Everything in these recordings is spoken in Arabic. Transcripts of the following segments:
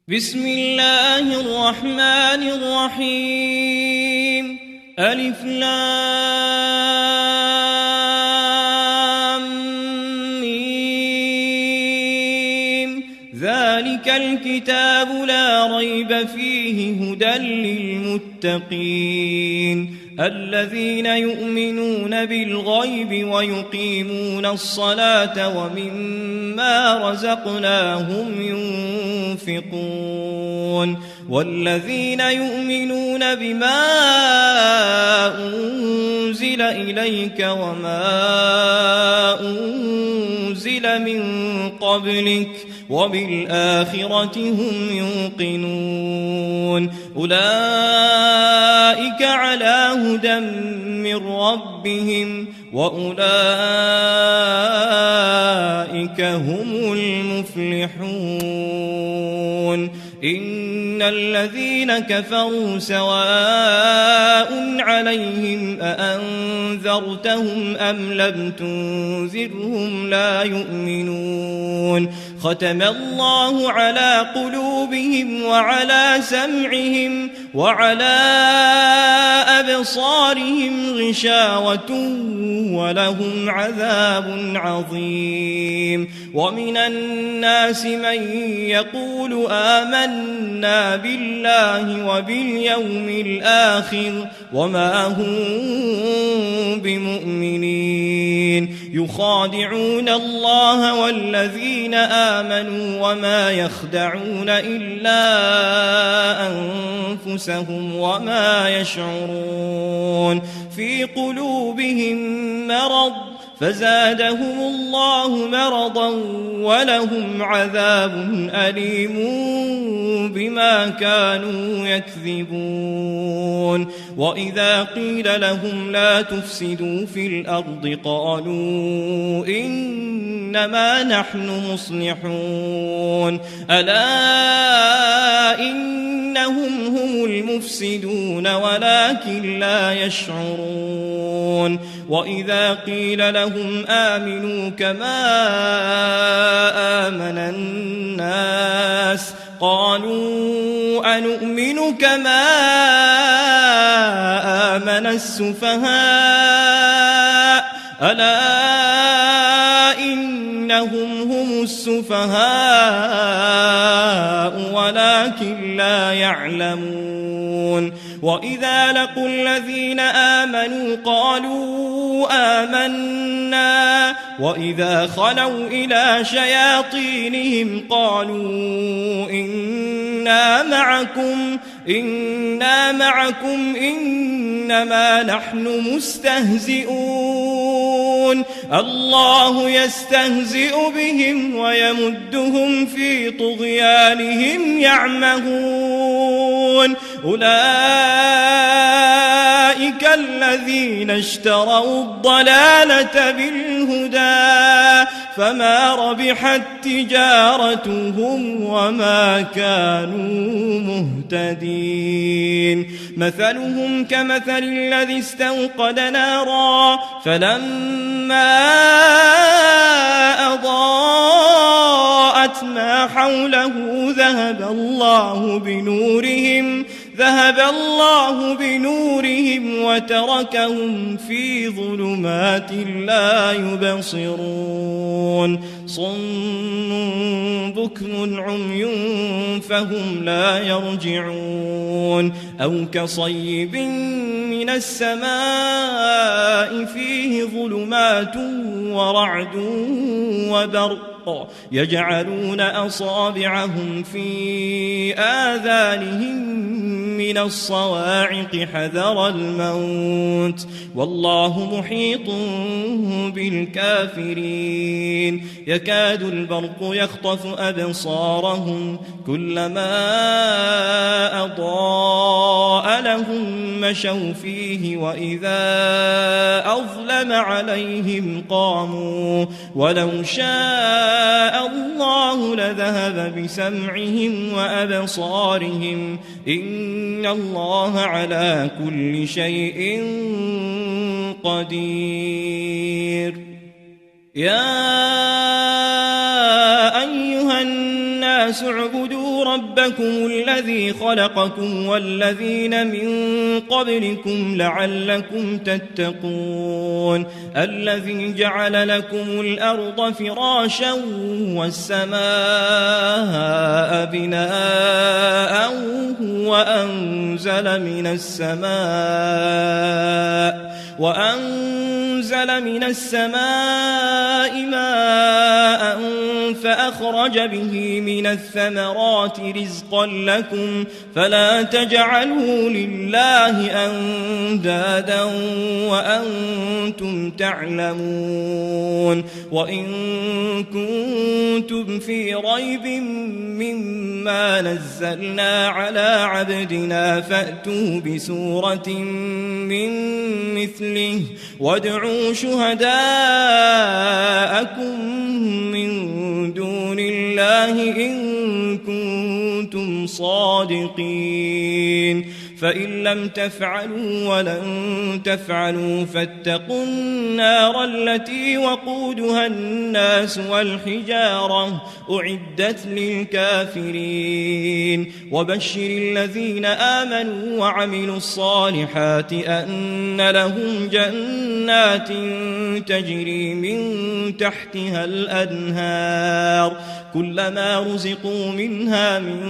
بسم الله الرحمن الرحيم ألف لام ميم ذلك الكتاب لا ريب فيه هدى للمتقين الذين يؤمنون بالغيب ويقيمون الصلاة ومما رزقناهم ينفقون والذين يؤمنون بما أنزل إليك وما أنزل من قبلك وبالآخرة هم يوقنون أولئك على هدى من ربهم وأولئك هم المفلحون إن الذين كفروا سواء عليهم أأنذرتهم أم لم تنذرهم لا يؤمنون ختم الله على قلوبهم وعلى سمعهم وعلى أبصارهم غشاوة ولهم عذاب عظيم ومن الناس من يقول آمنا بالله وباليوم الآخر وما هم بمؤمنين يخادعون الله والذين آمنوا وما يخدعون إلا أنفسهم وما يشعرون في قلوبهم مرض فزادهم الله مرضا ولهم عذاب أليم بما كانوا يكذبون وإذا قيل لهم لا تفسدوا في الأرض قالوا إنما نحن مصلحون ألا إنهم هم المفسدون ولكن لا يشعرون وإذا قيل لهم آمنوا كما آمن الناس قالوا أنؤمن كما آمن السفهاء ألا إنهم هم السفهاء ولكن لا يعلمون وإذا لقوا الذين آمنوا قالوا آمنا وإذا خلوا إلى شياطينهم قالوا إنا معكم إنما نحن مستهزئون الله يستهزئ بهم ويمدهم في طغيانهم يعمهون أولئك الذين اشتروا الضلالة بالهدى فما ربحت تجارتهم وما كانوا مهتدين مثلهم كمثل الذي استوقد نارا فلما أضاءت ما حوله ذهب الله بنورهم وتركهم في ظلمات لا يبصرون صم بكم عمي فهم لا يرجعون أو كصيب من السماء فيه ظلمات ورعد وبرق يجعلون أصابعهم في آذانهم من الصواعق حذر الموت والله محيط بالكافرين يكاد البرق يخطف أبصارهم كلما أضاء لهم مشوا فيه وإذا أظلم عليهم قاموا ولو شاء الله لذهب بسمعهم وأبصارهم إن الله على كل شيء قدير يا أيها الناس اعبدوا اتقوا ربكم الذي خلقكم والذين من قبلكم لعلكم تتقون الذي جعل لكم الأرض فراشا والسماء بناء وأنزل من السماء ماء فأخرج به من الثمرات رزقا لكم فلا تجعلوا لله أندادا وأنتم تعلمون وإن كنتم في ريب مما نزلنا على عبدنا فأتوا بسورة من مثله وادعوا شهداءكم من دون الله إن كنتم صادقين فإن لم تفعلوا ولن تفعلوا فاتقوا النار التي وقودها الناس والحجارة أعدت للكافرين وبشر الذين آمنوا وعملوا الصالحات أن لهم جنات تجري من تحتها الأنهار كلما رزقوا منها من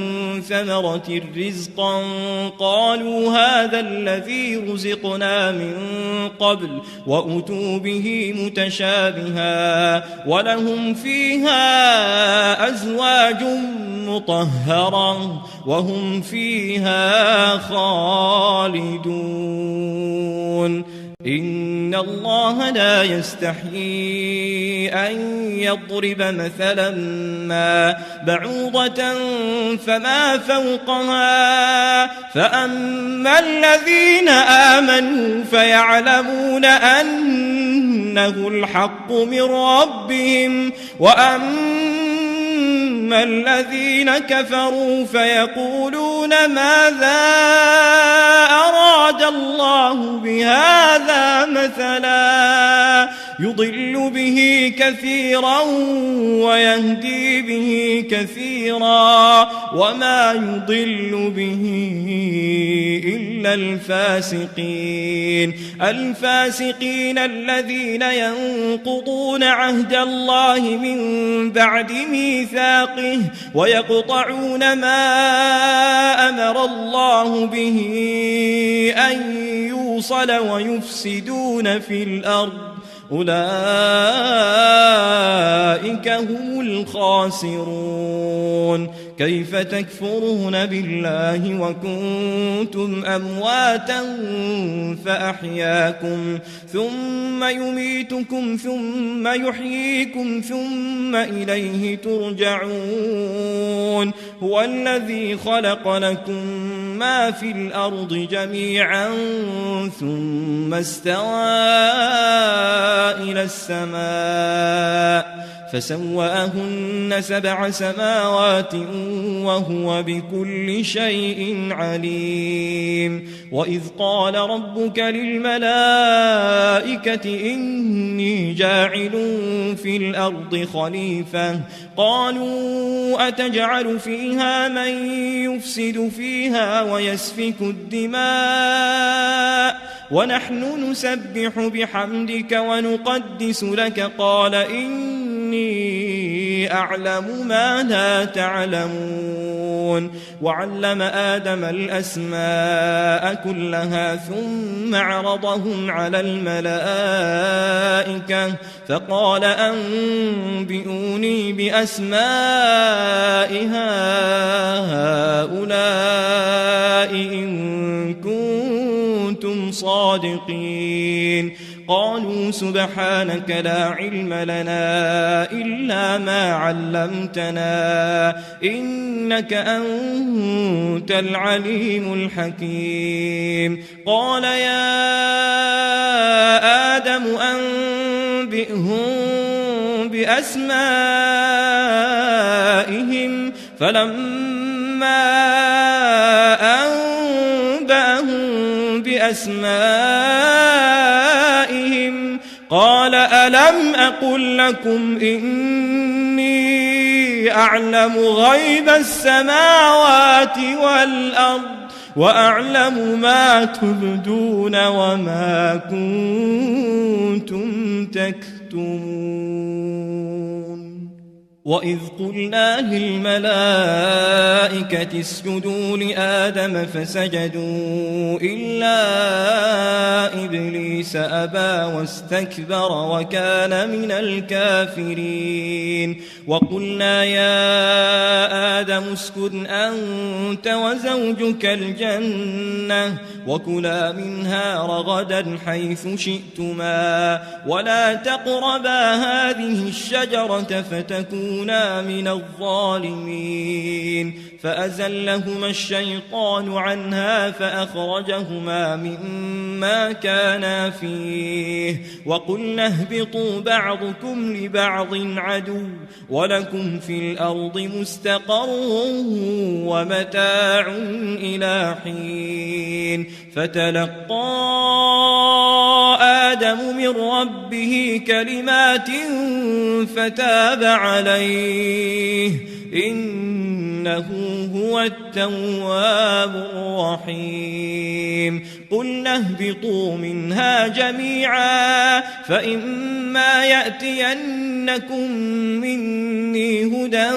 ثمرة رزقا قالوا هذا الذي رزقنا من قبل وأتوا به متشابها ولهم فيها أزواج مطهرة وهم فيها خالدون إن الله لا يستحيي أن يضرب مثلا ما بعوضة فما فوقها فأما الذين آمنوا فيعلمون أنه الحق من ربهم وأما الذين كفروا فيقولون ماذا أراد الله بهذا مثلا يضل به كثيرا ويهدي به كثيرا وما يضل به إلا الفاسقين الذين ينقضون عهد الله من بعد ميثاقه ويقطعون ما أمر الله به أن يوصل ويفسدون في الأرض أولئك هم الخاسرون كيف تكفرون بالله وكنتم أمواتا فأحياكم ثم يميتكم ثم يحييكم ثم إليه ترجعون هو الذي خلق لكم ما في الأرض جميعا ثم استوى إلى السماء فسواهن 7 سماوات وهو بكل شيء عليم وإذ قال ربك للملائكة إني جاعل في الأرض خليفة قالوا أتجعل فيها من يفسد فيها ويسفك الدماء ونحن نسبح بحمدك ونقدس لك قال إني أعلم ما لا تعلمون وعلم آدم الأسماء كلها ثم عرضهم على الملائكة فقال أنبئوني بأسماء هؤلاء إن كنتم صادقين قالوا سبحانك لا علم لنا إلا ما علمتنا إنك أنت العليم الحكيم قال يا آدم أنبئهم بأسمائهم فلما أنبأهم بأسمائهم قال ألم أقل لكم إني أعلم غيب السماوات والأرض وأعلم ما تبدون وما كنتم تكتمون وإذ قلنا للملائكة اسجدوا لآدم فسجدوا إلا إبليس أبى واستكبر وكان من الكافرين وقلنا يا آدم اسكن أنت وزوجك الجنة وكلا منها رغدا حيث شئتما ولا تقربا هذه الشجرة فتكونا من الظالمين فأزلهما الشيطان عنها فأخرجهما مما كانا فيه وقلنا اهبطوا بعضكم لبعض عدو ولكم في الأرض مستقر ومتاع إلى حين فتلقى آدم من ربه كلمات فتاب عليه إنه هو التواب الرحيم قلنا اهبطوا منها جميعا فإما يأتينكم مني هدى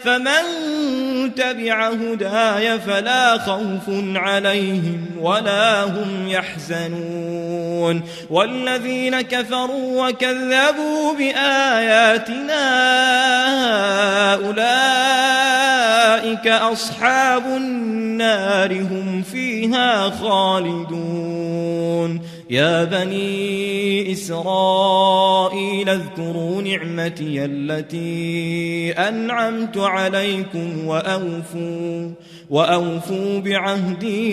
فمن تبع هداي فلا خوف عليهم ولا هم يحزنون والذين كفروا وكذبوا بآياتنا أولئك أصحاب النار هم فيها خالدون يا بني إسرائيل اذكروا نعمتي التي أنعمت عليكم وأوفوا بعهدي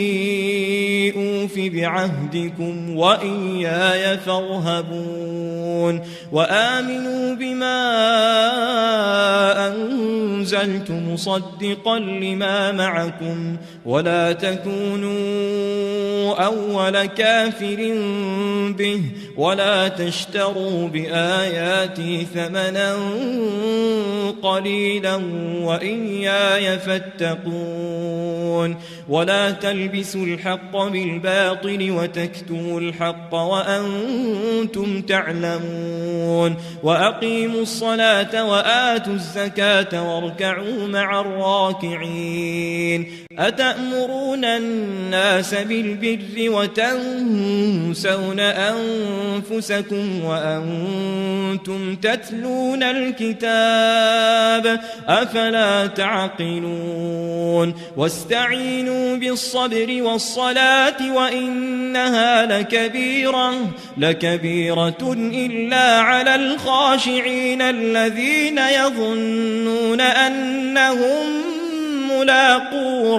أوف بعهدكم وإياي فارهبون وآمنوا بما أنزلت مصدقا لما معكم ولا تكونوا أول كافر به ولا تشتروا بآياتي ثمنا قليلا وإياي فاتقون ولا تلبسوا الحق بالباطل وتكتموا الحق وأنتم تعلمون وأقيموا الصلاة وآتوا الزكاة واركعوا مع الراكعين أتأمرون الناس بالبر وتنسون أنفسكم وأنتم تتلون الكتاب أفلا تعقلون واستعينوا بالصبر والصلاة وإنها لكبيرة إلا على الخاشعين الذين يظنون أنهم ملاقو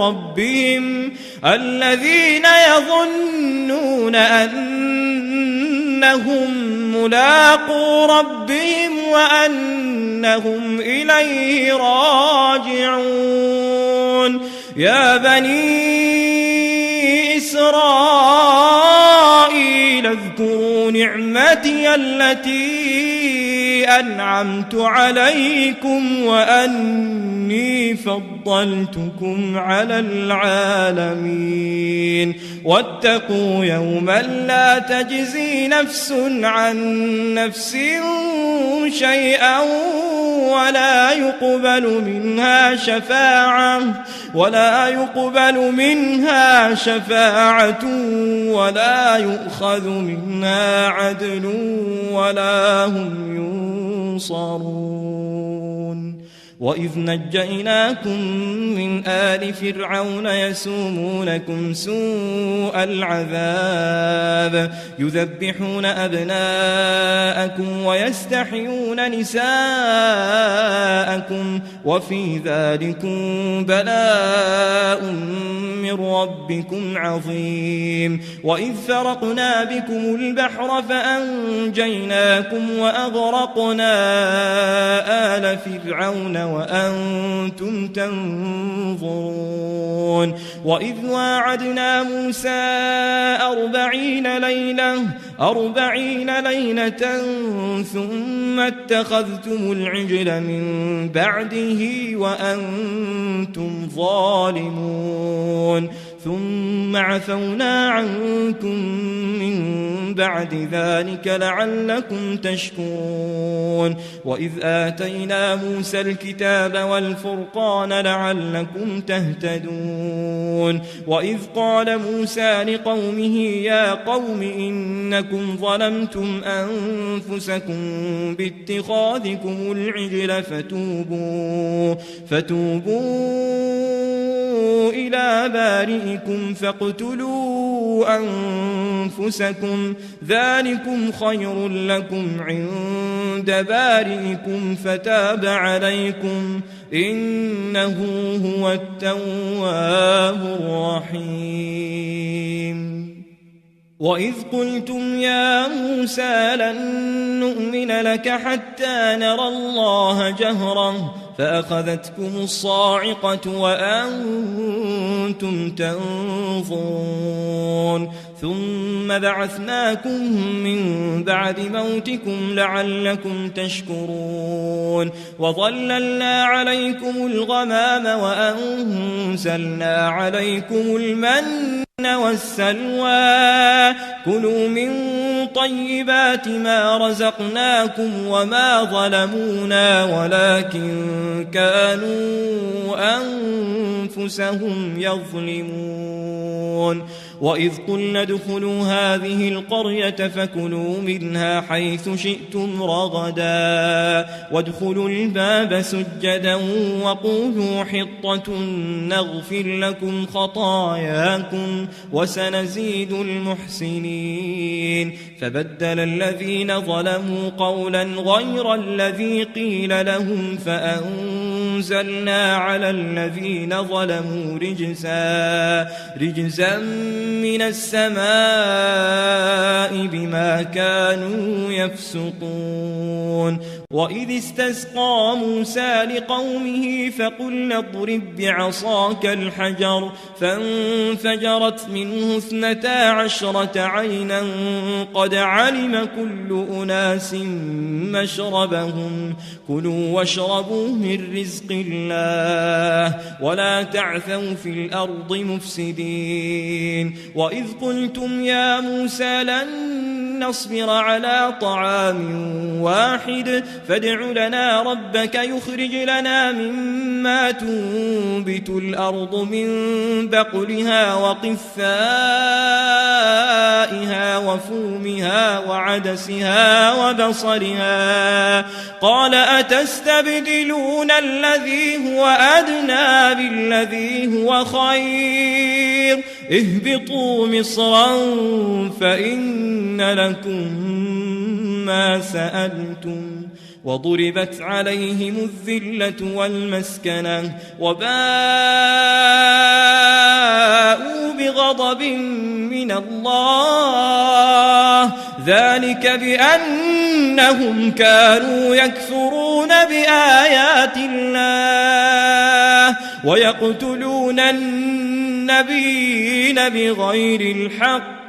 ربهم وأنهم إليه راجعون يا بني إسرائيل اذكروا نعمتي التي أنعمت عليكم وأني فضلتكم على العالمين واتقوا يوما لا تجزي نفس عن نفس شيئا ولا يقبل منها شفاعة ولا يؤخذ منها عدل ولا هم ينصرون وإذ نجيناكم من آل فرعون يسومونكم سوء العذاب يذبحون أبناءكم ويستحيون نساءكم وفي ذلكم بلاء من ربكم عظيم وإذ فرقنا بكم البحر فأنجيناكم وأغرقنا آل فرعون وأنتم تنظرون وإذ واعدنا موسى 40 ليلة 40 ليلة ثم اتخذتم العجل من بعده وأنتم ظالمون ثم عفونا عنكم من بعد ذلك لعلكم تشكرون وإذ آتينا موسى الكتاب والفرقان لعلكم تهتدون وإذ قال موسى لقومه يا قوم إنكم ظلمتم أنفسكم باتخاذكم العجل فتوبوا إلى بارئكم فاقتلوا أنفسكم ذلكم خير لكم عند بارئكم فتاب عليكم إنه هو التواب الرحيم وإذ قلتم يا موسى لن نؤمن لك حتى نرى الله جهرة فأخذتكم الصاعقة وأنتم تنظرون ثم بعثناكم من بعد موتكم لعلكم تشكرون وظللنا عليكم الغمام وأنزلنا عليكم المن والسلوى كلوا من طيبات ما رزقناكم وما ظلمونا ولكن كانوا أنفسهم يظلمون وإذ قلنا ادخلوا هذه القرية فكلوا منها حيث شئتم رغدا وادخلوا الباب سجدا وقولوا حطة نغفر لكم خطاياكم وسنزيد المحسنين فبدل الذين ظلموا قولا غير الذي قيل لهم فأنزلنا على الذين ظلموا رجزا من السماء بما كانوا يفسقون وإذ استسقى موسى لقومه فقلنا اضرب بعصاك الحجر فانفجرت منه 12 عينا قد علم كل أناس مشربهم كلوا واشربوا من رزق الله ولا تعثوا في الأرض مفسدين وإذ قلتم يا موسى لن نصبر على طعام واحد فادع لنا ربك يخرج لنا مما تنبت الأرض من بقلها وقثائها وفومها وعدسها وبصلها قال أتستبدلون الذي هو أدنى بالذي هو خير اهبطوا مصرا فإن لكم ما سألتم وضربت عليهم الذلة والمسكنة وباءوا بغضب من الله ذلك بأنهم كانوا يكفرون بآيات الله ويقتلون النبيين بغير الحق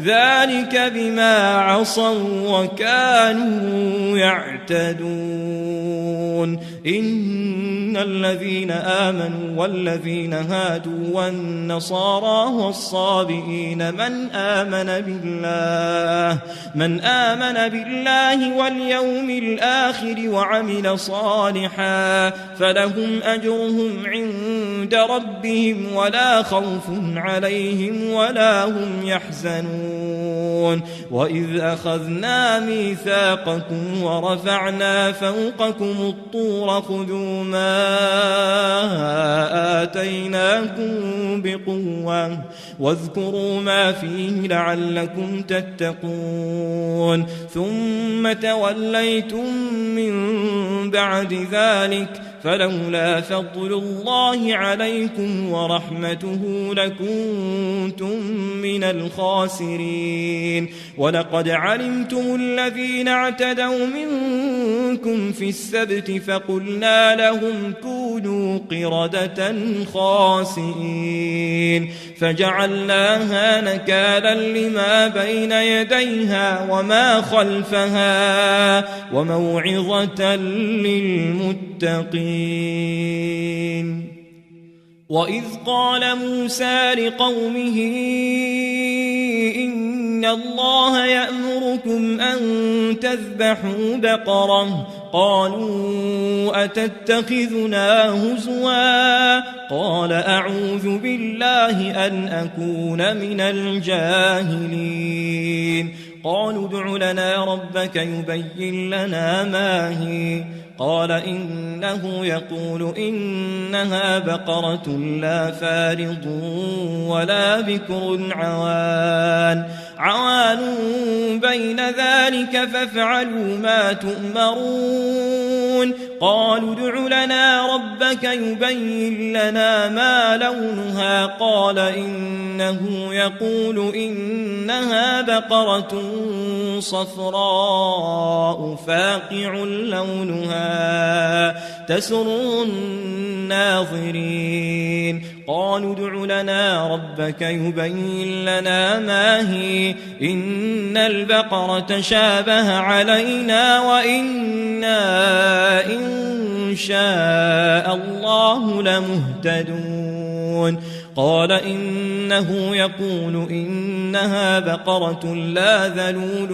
ذلك بما عصوا وكانوا يعتدون إن الذين آمنوا والذين هادوا والنصارى والصابئين من آمن بالله واليوم الآخر وعمل صالحا فلهم أجرهم عند ربهم ولا خوف عليهم ولا هم يحزنون وإذ أخذنا ميثاقكم ورفعنا فوقكم الطور خذوا ما آتيناكم بقوة واذكروا ما فيه لعلكم تتقون ثم توليتم من بعد ذلك فلولا فضل الله عليكم ورحمته لكنتم من الخاسرين ولقد علمتم الذين اعتدوا منكم في السبت فقلنا لهم كونوا قردة خاسئين فجعلناها نكالا لما بين يديها وما خلفها وموعظة للمتقين. وإذ قال موسى لقومه إن الله يأمركم أن تذبحوا بقرة قالوا أتتخذنا هزوا قال أعوذ بالله أن أكون من الجاهلين قالوا ادع لنا ربك يبين لنا ما هي قال إنه يقول إنها بقرة لا فارض ولا بكر عوان بين ذلك فافعلوا ما تؤمرون قالوا ادع لنا ربك يبين لنا ما لونها قال إنه يقول إنها بقرة صفراء فاقع لونها تسر الناظرين قالوا ادع لنا ربك يبين لنا ما هي إن البقرة شابه علينا وإنا إن شاء الله لمهتدون قال إنه يقول إنها بقرة لا ذلول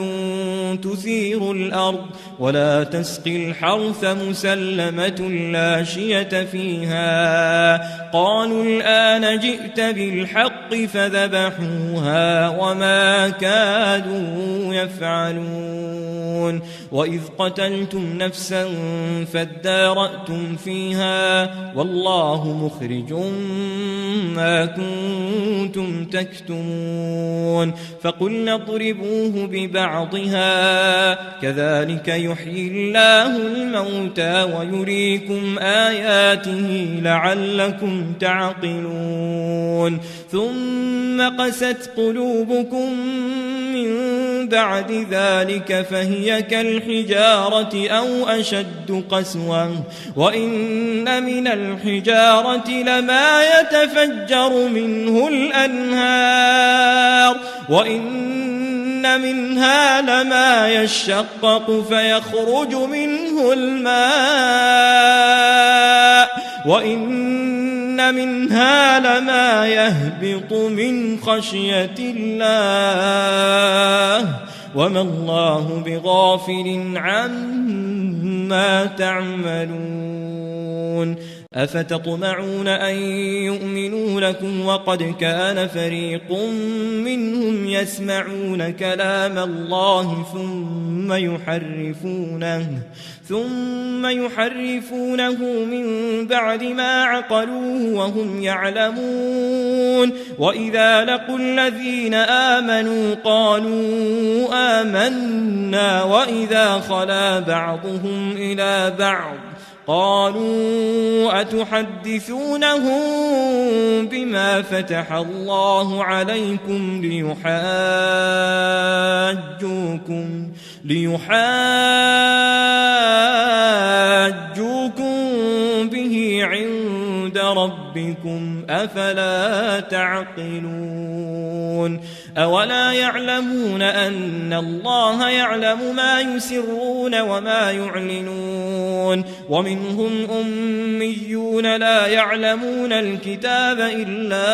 تثير الأرض ولا تسقي الحرث مسلمة لا شية فيها قالوا الآن جئت بالحق فذبحوها وما كادوا يفعلون وإذ قتلتم نفسا فادارأتم فيها والله مخرج ما كنتم تكتمون فقلنا اضربوه ببعضها كذلك يحيي الله الموتى ويريكم آياته لعلكم تعقلون ثم قست قلوبكم من بعد ذلك فهي كالحجارة أو أشد قسوة وإن من الحجارة لما يتفجر منه الأنهار وإن منها لما يشقق فيخرج منه الماء وإن منها لما يهبط من خشية الله وما الله بغافل عما تعملون أفتطمعون أن يؤمنوا لكم وقد كان فريق منهم يسمعون كلام الله ثم يحرفونه من بعد ما عقلوه وهم يعلمون وإذا لقوا الذين آمنوا قالوا آمنا وإذا خلا بعضهم إلى بعض قالوا أتحدثونهم بما فتح الله عليكم ليحاجوكم به عند ربكم أفلا تعقلون أولا يعلمون أن الله يعلم ما يسرون وما يعلنون ومنهم أميون لا يعلمون الكتاب إلا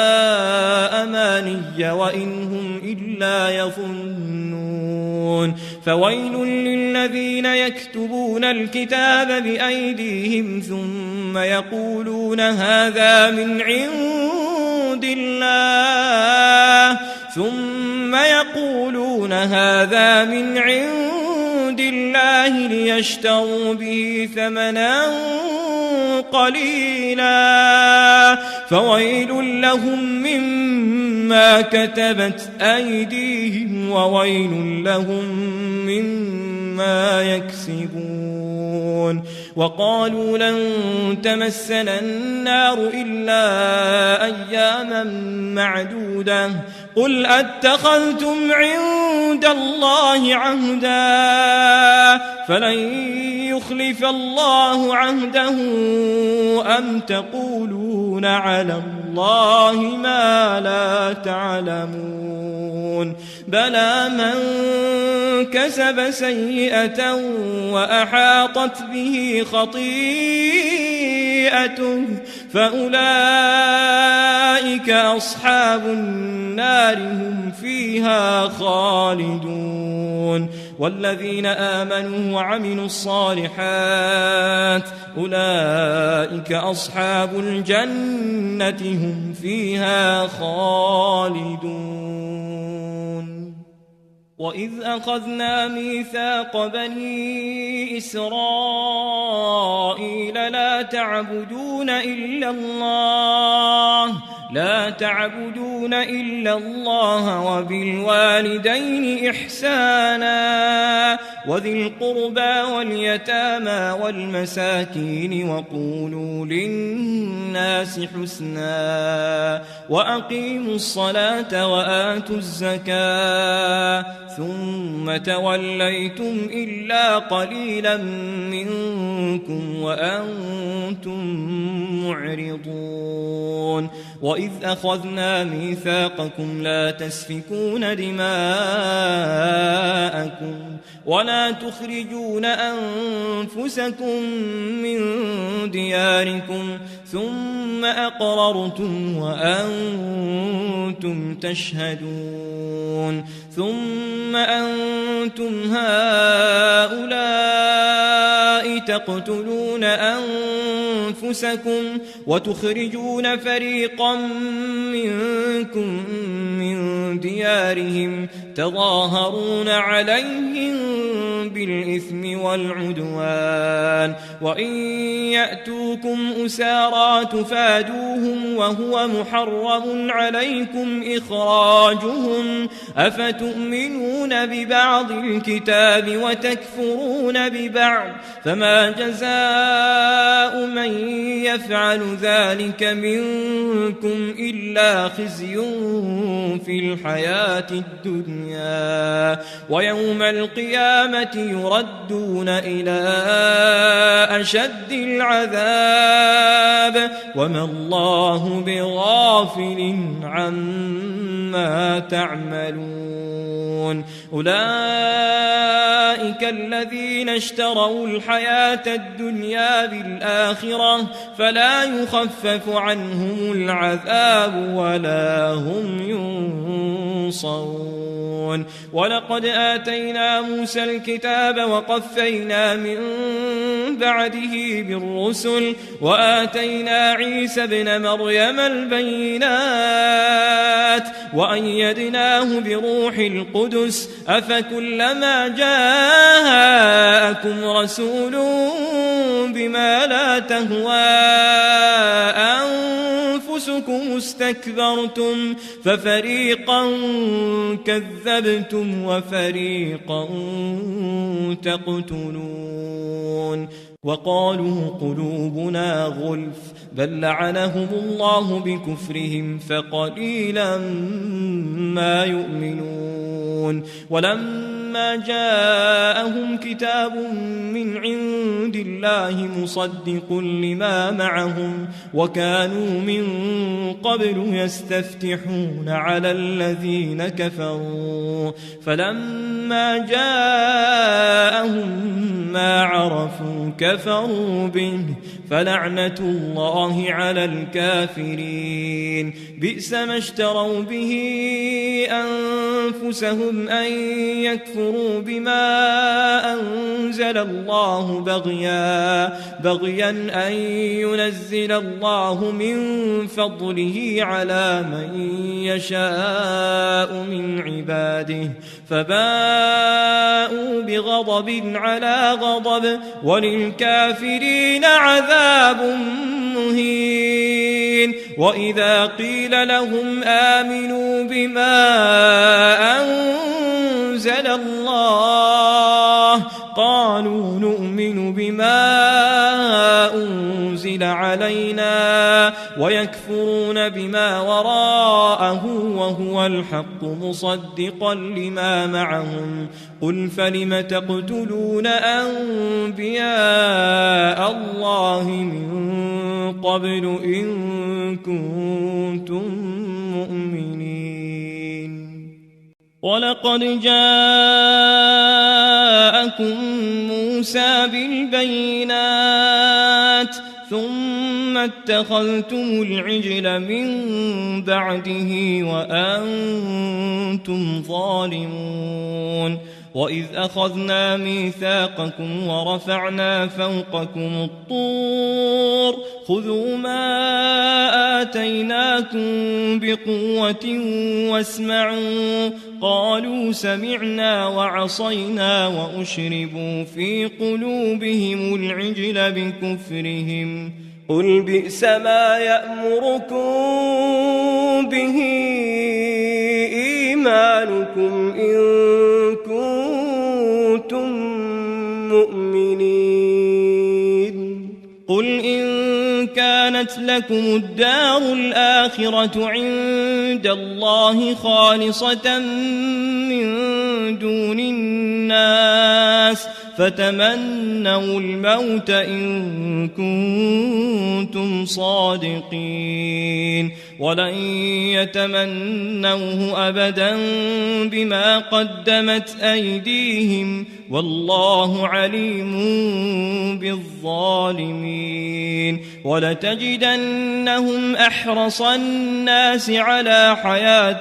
أماني وإن هم إلا يظنون فويل للذين يكتبون الكتاب بأيديهم ثم يقولون هذا من عند الله ليشتروا به ثمنا قليلا فويل لهم مما كتبت أيديهم وويل لهم مما يكسبون وقالوا لن تمسنا النار إلا أياما معدودة قل أتخذتم عند الله عهدا فلن يخلف الله عهده أم تقولون على الله ما لا تعلمون بلى من كسب سيئة وأحاطت به خطيئته فأولئك أصحاب النار هم فيها خالدون والذين آمنوا وعملوا الصالحات أولئك أصحاب الجنة هم فيها خالدون وإذ أخذنا ميثاق بني إسرائيل لا تعبدون إلا الله وبالوالدين إحسانا وذي القربى واليتامى والمساكين وقولوا للناس حسنا وأقيموا الصلاة وآتوا الزكاة ثم توليتم إلا قليلا منكم وأنتم معرضون وإذ أخذنا ميثاقكم لا تسفكون دماءكم ولا تخرجون أنفسكم من دياركم ثم أقررتم وأنتم تشهدون ثم أنتم هؤلاء تقتلون أنفسكم وتخرجون فريقا منكم من ديارهم تظاهرون عليهم بالإثم والعدوان وإن يأتوكم أسارى تفادوهم وهو محرم عليكم إخراجهم أفتؤمنون ببعض الكتاب وتكفرون ببعض فما جزاء من يفعل ذلك منكم إلا خزي في الحياة الدنيا ويوم القيامة يردون إلى أشد العذاب وما الله بغافل عما تعملون أولئك الذين اشتروا الحياة الدنيا بالآخرة فلا يخفف عنهم العذاب ولا هم ينصرون ولقد آتينا موسى الكتاب وقفينا من بعده بالرسل وآتينا عيسى ابن مريم البينات وأيدناه بروح القدس أفكلما جاءكم رسول بما لا تهوى أنفسكم استكبرتم ففريقا كذبتم وفريقا تقتلون وقالوا قلوبنا غلف بل لعنهم الله بكفرهم فقليلا ما يؤمنون ولما جاءهم كتاب من عند الله مصدق لما معهم وكانوا من قبل يستفتحون على الذين كفروا فلما جاءهم ما عرفوا كفروا به فلعنة الله على الكافرين بئس ما اشتروا به أنفسهم أن يكفروا بما أنزل الله بغيا أن ينزل الله من فضله على من يشاء من عباده فباءوا بغضب على غضب وللكافرين عذاب مهين وإذا قيل لهم آمنوا بما أنزل الله قالوا نؤمن بما أنزل علينا ويكفرون بما وراءه وهو الحق مصدقا لما معهم قل فلم تقتلون أنبياء الله من قبل إن كنتم مؤمنين ولقد جاءكم موسى بالبينات ثم اتخذتم العجل من بعده وأنتم ظالمون وإذ أخذنا ميثاقكم ورفعنا فوقكم الطور خذوا ما آتيناكم بقوة واسمعوا قالوا سمعنا وعصينا وأشربوا في قلوبهم العجل بكفرهم قل بئس ما يأمركم به إيمانكم إن كنتم مؤمنين قل إن كانت لكم الدار الآخرة عند الله خالصة من دون الناس فتمنوا الموت إن كنتم صادقين ولن يتمنوه أبدا بما قدمت أيديهم والله عليم بالظالمين ولتجدنهم أحرص الناس على حياة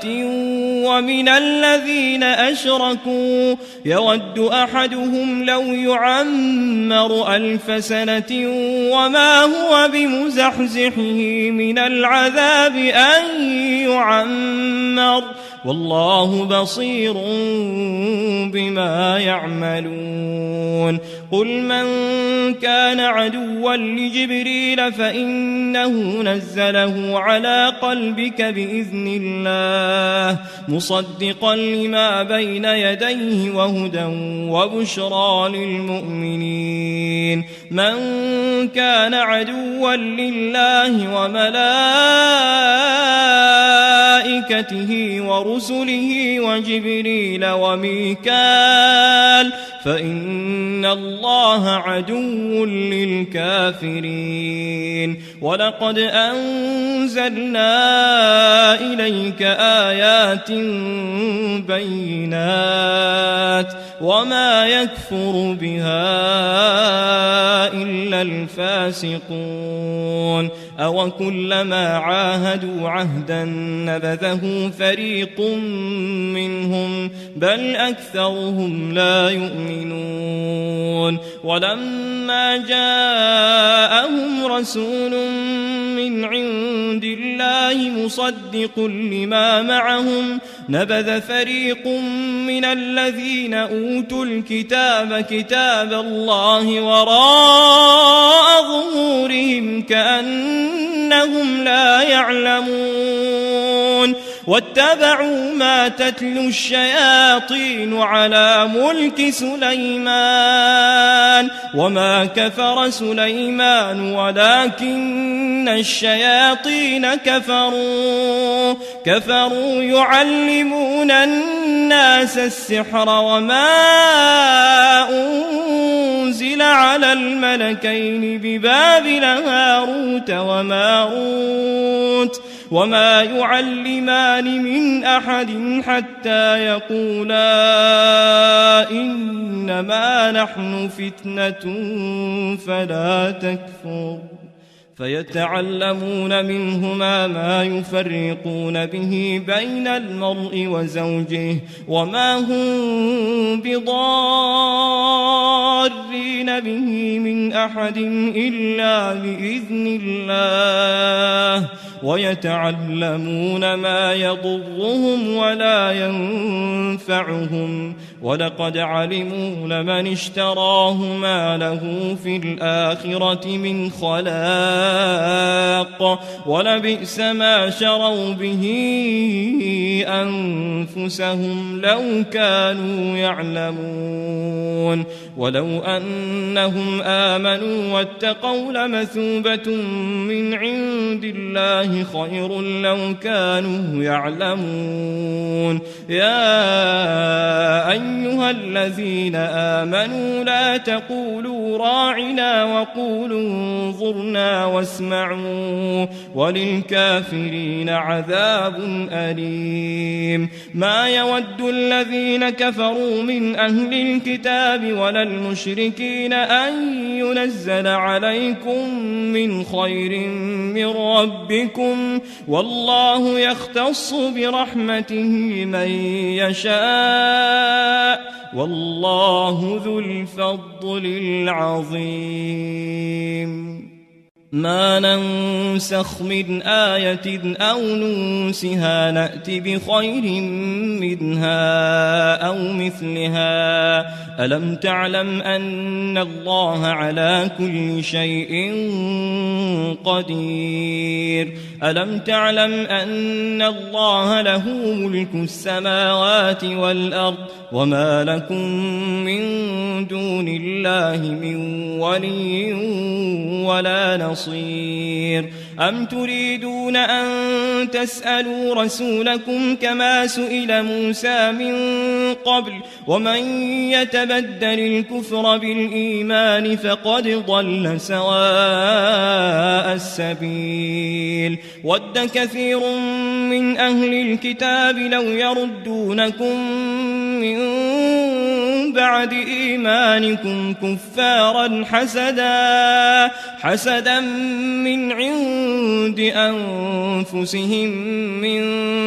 ومن الذين أشركوا يود أحدهم لو يعمر 1000 سنة وما هو بمزحزحه من العذاب أن يعمر والله بصير بما يعملون قل من كان عدوا لجبريل فإنه نزله على قلبك بإذن الله مصدقا لما بين يديه وهدى وبشرى للمؤمنين من كان عدوا لله وملائكته ورسله وجبريل وميكال فإن الله عدو للكافرين ولقد أنزلنا إليك آيات بينات وما يكفر بها إلا الفاسقون أو كلما عاهدوا عهدا نبذه فريق منهم بل أكثرهم لا يؤمنون ولما جاءهم رسول من عند الله مصدق لما معهم نبذ فريق من الذين أوتوا الكتاب كتاب الله وراء ظهورهم كأنهم لا يعلمون واتبعوا ما تتلو الشياطين على ملك سليمان وما كفر سليمان ولكن الشياطين كفروا يعلمون الناس السحر وما أنزل على الملكين ببابل هاروت وماروت وما يعلمان من أحد حتى يقولا إنما نحن فتنة فلا تكفر فيتعلمون منهما ما يفرقون به بين المرء وزوجه وما هم بضارين به من أحد إلا بإذن الله ويتعلمون ما يضرهم ولا ينفعهم ولقد علموا لمن اشتراه ما له في الآخرة من خلاق ولبئس ما شروا به أنفسهم لو كانوا يعلمون ولو أنهم آمنوا واتقوا لمثوبة من عند الله خير لو كانوا يعلمون. يا أيها الذين آمنوا لا تقولوا راعنا وقولوا انظرنا واسمعوا وللكافرين عذاب أليم. ما يود الذين كفروا من أهل الكتاب ولا المشركين أن ينزل عليكم من خير من ربكم والله يختص برحمته من يشاء والله ذو الفضل العظيم. ما ننسخ من آية أو ننسها نأت بخير منها أو مثلها. ألم تعلم أن الله على كل شيء قدير. ألم تعلم أن الله له ملك السماوات والأرض وما لكم من دون الله من ولي ولا نصير. أم تريدون أن تسألوا رسولكم كما سئل موسى من قبل ومن يتبدل الكفر بالإيمان فقد ضل سواء السبيل. ود كثير من أهل الكتاب لو يردونكم من بعد إيمانكم كفارا حسدا من عند أنفسهم من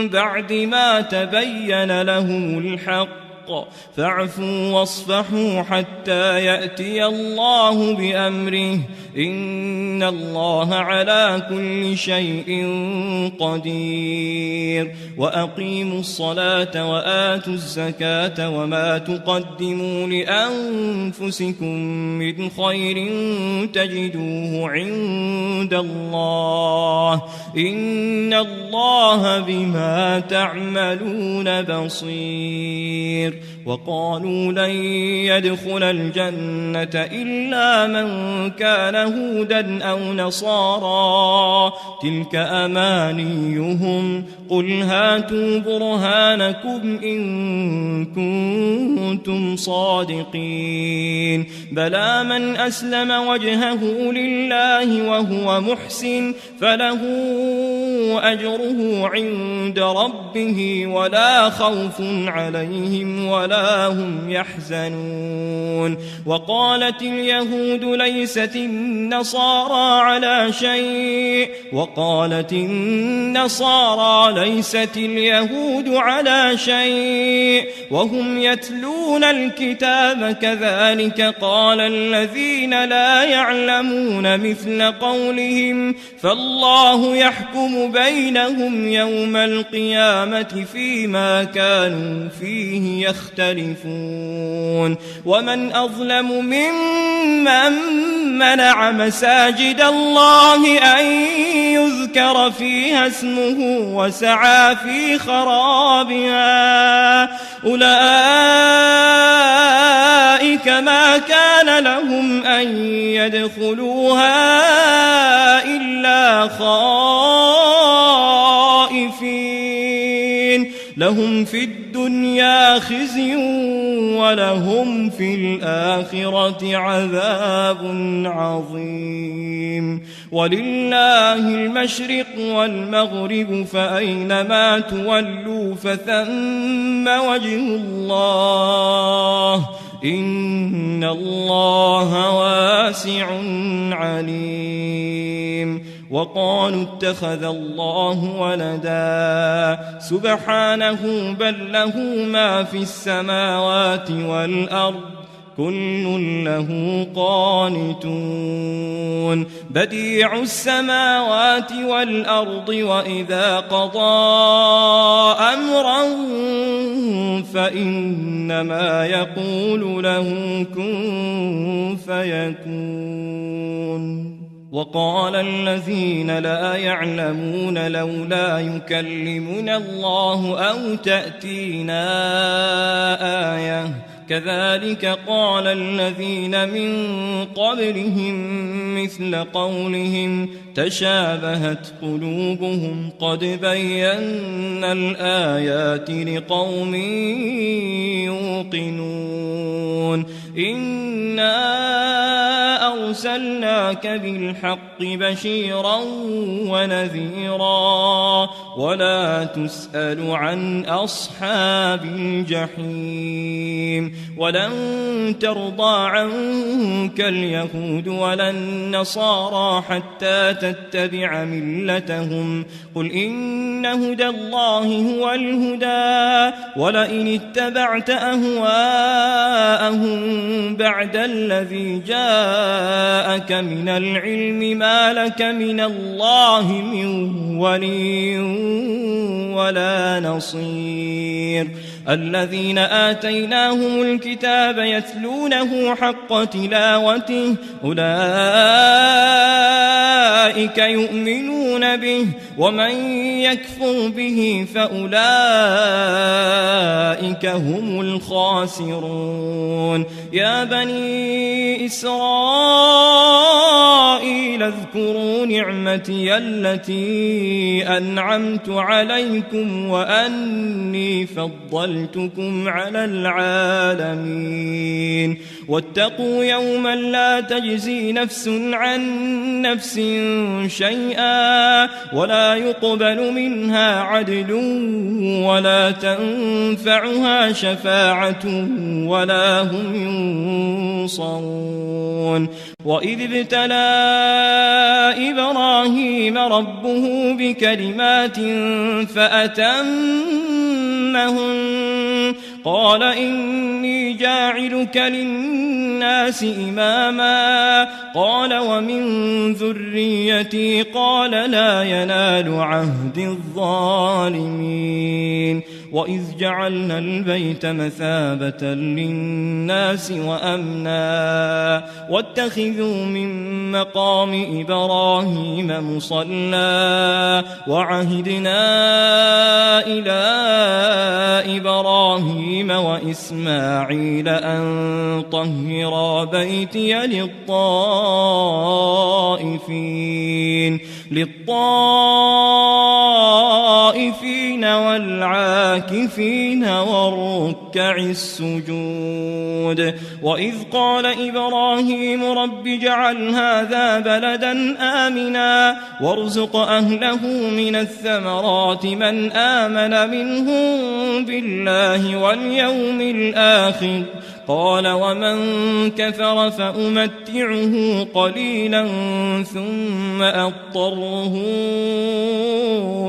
بعد ما تبين لهم الحق فاعفوا واصفحوا حتى يأتي الله بأمره إن الله على كل شيء قدير. وأقيموا الصلاة وآتوا الزكاة وما تقدموا لأنفسكم من خير تجدوه عند الله إن الله بما تعملون بصير. وقالوا لن يدخل الجنة إلا من كان هودا أو نصارى تلك أمانيهم قل هاتوا برهانكم إن كنتم صادقين. بلى من أسلم وجهه لله وهو محسن فله أجره عند ربه ولا خوف عليهم ولا هم يحزنون. وقالت اليهود ليست النصارى على شيء وقالت النصارى ليست اليهود على شيء وهم يتلون الكتاب كذلك قال الذين لا يعلمون مثل قولهم فالله يحكم بينهم يوم القيامة فيما كانوا فيه يختلفون. ومن أظلم ممن منع مساجد الله أن يذكر فيها اسمه وسعى في خرابها أولئك ما كان لهم أن يدخلوها إلا خائفين لهم في الدنيا خزي ولهم في الآخرة عذاب عظيم. ولله المشرق والمغرب فأينما تولوا فثم وجه الله إن الله واسع عليم. وقالوا اتخذ الله ولدا سبحانه بل له ما في السماوات والأرض كل له قانتون. بديع السماوات والأرض وإذا قضى أمرا فإنما يقول له كن فيكون. وقال الذين لا يعلمون لولا يكلمنا الله أو تأتينا آية كذلك قال الذين من قبلهم مثل قولهم تشابهت قلوبهم قد بينا الآيات لقوم يوقنون إنا أرسلناك بالحق بشيرا ونذيرا ولا تسأل عن أصحاب الجحيم ولن ترضى عنك اليهود ولا النصارى حتى تتبع ملتهم قل إن هدى الله هو الهدى ولئن اتبعت أهواءهم بعد الذي جاءك من العلم ما لك من الله من ولي ولا نصير الذين آتيناهم الكتاب يتلونه حق تلاوته أولئك يؤمنون به ومن يكفر به فأولئك هم الخاسرون يا بني إسرائيل اذكروا نعمتي التي أنعمت عليكم وأني فضلتكم على العالمين واتقوا يوما لا تجزي نفس عن نفس شيئا ولا يقبل منها عدل ولا تنفعها شفاعة ولا هم ينصرون وإذ ابتلى إبراهيم ربه بكلمات فأتمهن قال إني جاعلك للناس إماما قال ومن ذريتي قال لا ينال عهد الظالمين وإذ جعلنا البيت مثابة للناس وأمنا واتخذوا من مقام إبراهيم مصلى وعهدنا إلى إبراهيم وإسماعيل أن طهرا بيتي للطائفين والعاكفين والركع السجود وإذ قال إبراهيم رب اجعل هذا بلدا آمنا وارزق أهله من الثمرات من آمن منهم بالله واليوم الآخر قال ومن كفر فأمتعه قليلا ثم أضطره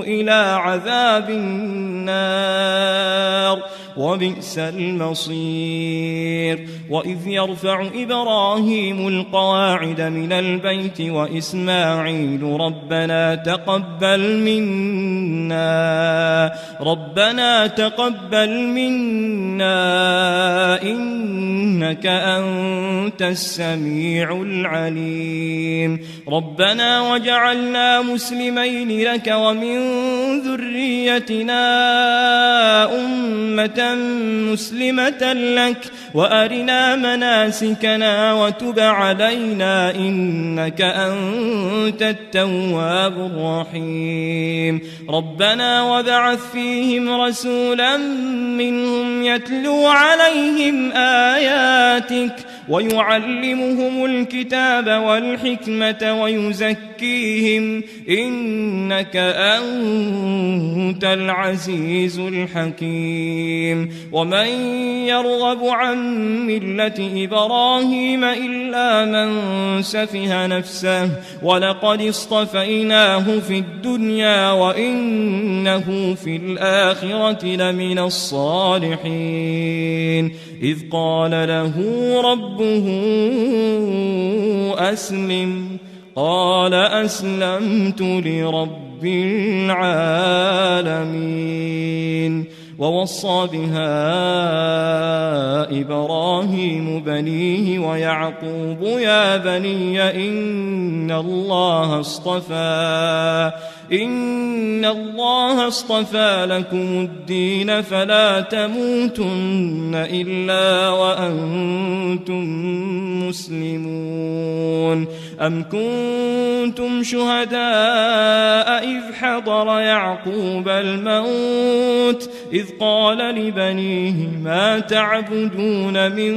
إلى عذاب النار وبئس المصير وإذ يرفع إبراهيم القواعد من البيت وإسماعيل ربنا تقبل منا إنك أنت السميع العليم ربنا وجعلنا مسلمين لك ومن ذريتنا أمة مسلمة لك وأرنا مناسكنا وتب علينا إنك أنت التواب الرحيم ربنا وابعث فيهم رسولا منهم يتلو عليهم آياتك ويعلمهم الكتاب والحكمة ويزكيهم إنك أنت العزيز الحكيم ومن يرغب عن ملة إبراهيم إلا من سفه نفسه ولقد اصطفيناه في الدنيا وإنه في الآخرة لمن الصالحين إذ قال له ربه أسلم قال أسلمت لرب العالمين ووصى بها إبراهيم بنيه ويعقوب يا بني إن الله اصطفى لكم الدين فلا تموتن إلا وأنتم مسلمون. أم كنتم شهداء إذ حضر يعقوب الموت إذ قال لبنيه ما تعبدون من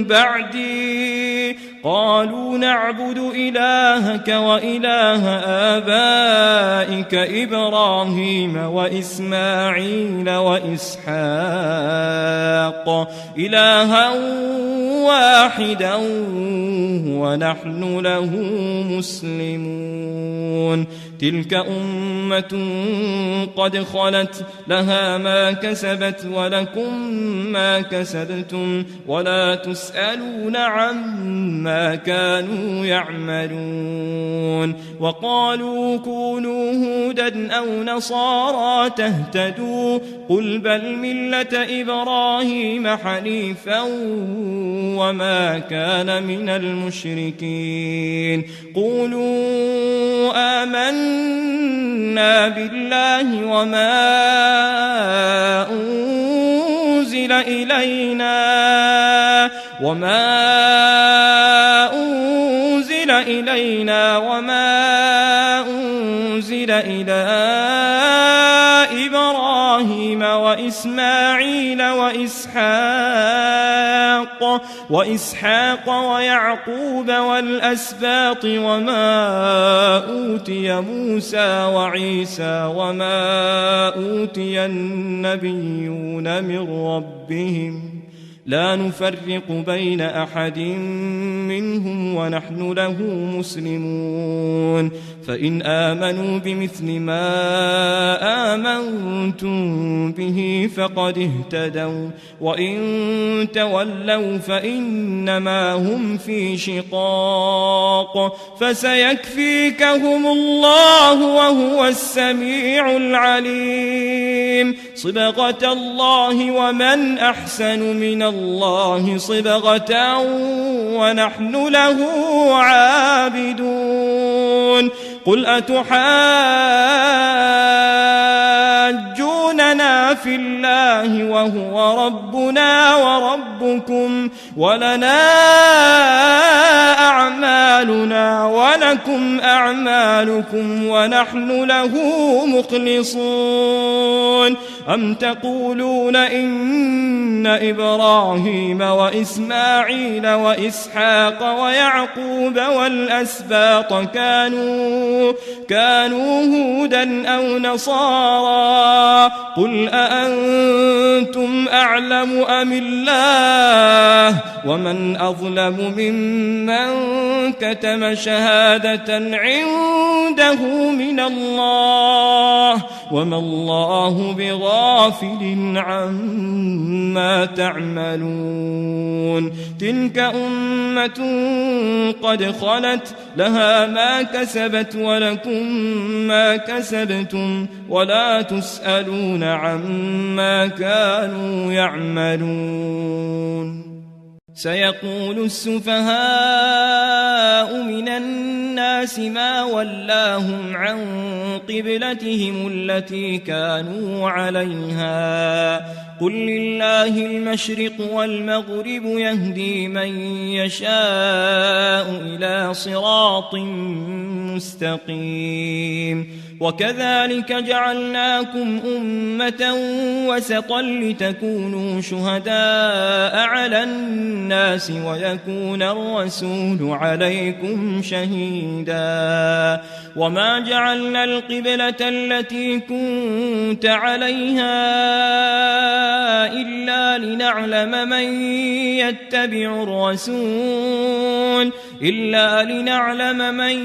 بعدي قالوا نعبد إلهك وإله آبائك إبراهيم وإسماعيل وإسحاق إلها واحدا ونحن له مسلمون. تلك أمة قد خلت لها ما كسبت ولكم ما كسبتم ولا تسألون عما كانوا يعملون. وقالوا كونوا هودا أو نصارى تهتدوا قل بل ملة إبراهيم حنيفا وما كان من المشركين. قولوا آمنا بالله وما أنزل إلينا وما أنزل إلى إبراهيم وإسماعيل وإسحاق ويعقوب والأسباط وما أوتي موسى وعيسى وما أوتي النبيون من ربهم لا نفرق بين أحد منهم ونحن له مسلمون. فإن آمنوا بمثل ما آمنتم به فقد اهتدوا وإن تولوا فإنما هم في شقاق فسيكفيكهم الله وهو السميع العليم. صبغة الله ومن أحسن من الله صبغة ونحن له عابدون. قل أتحاجوننا في الله وهو ربنا وربكم ولنا أعمالنا ولكم أعمالكم ونحن له مخلصون. أم تقولون إن إبراهيم وإسماعيل وإسحاق ويعقوب والأسباط كانوا هودا أو نصارى قل أأنتم أعلم أم الله ومن أظلم ممن كتم شهادة عنده من الله وما الله بغافل عما تعملون. تلك أمة قد خلت لها ما كسبت ولكم ما كسبتم ولا تسألون عما كانوا يعملون. سيقول السفهاء من الناس ما ولاهم عن قبلتهم التي كانوا عليها قل لله المشرق والمغرب يهدي من يشاء إلى صراط مستقيم. وكذلك جعلناكم أمة وسطا لتكونوا شهداء على الناس ويكون الرسول عليكم شهيدا. وما جعلنا القبلة التي كنت عليها إلا لنعلم من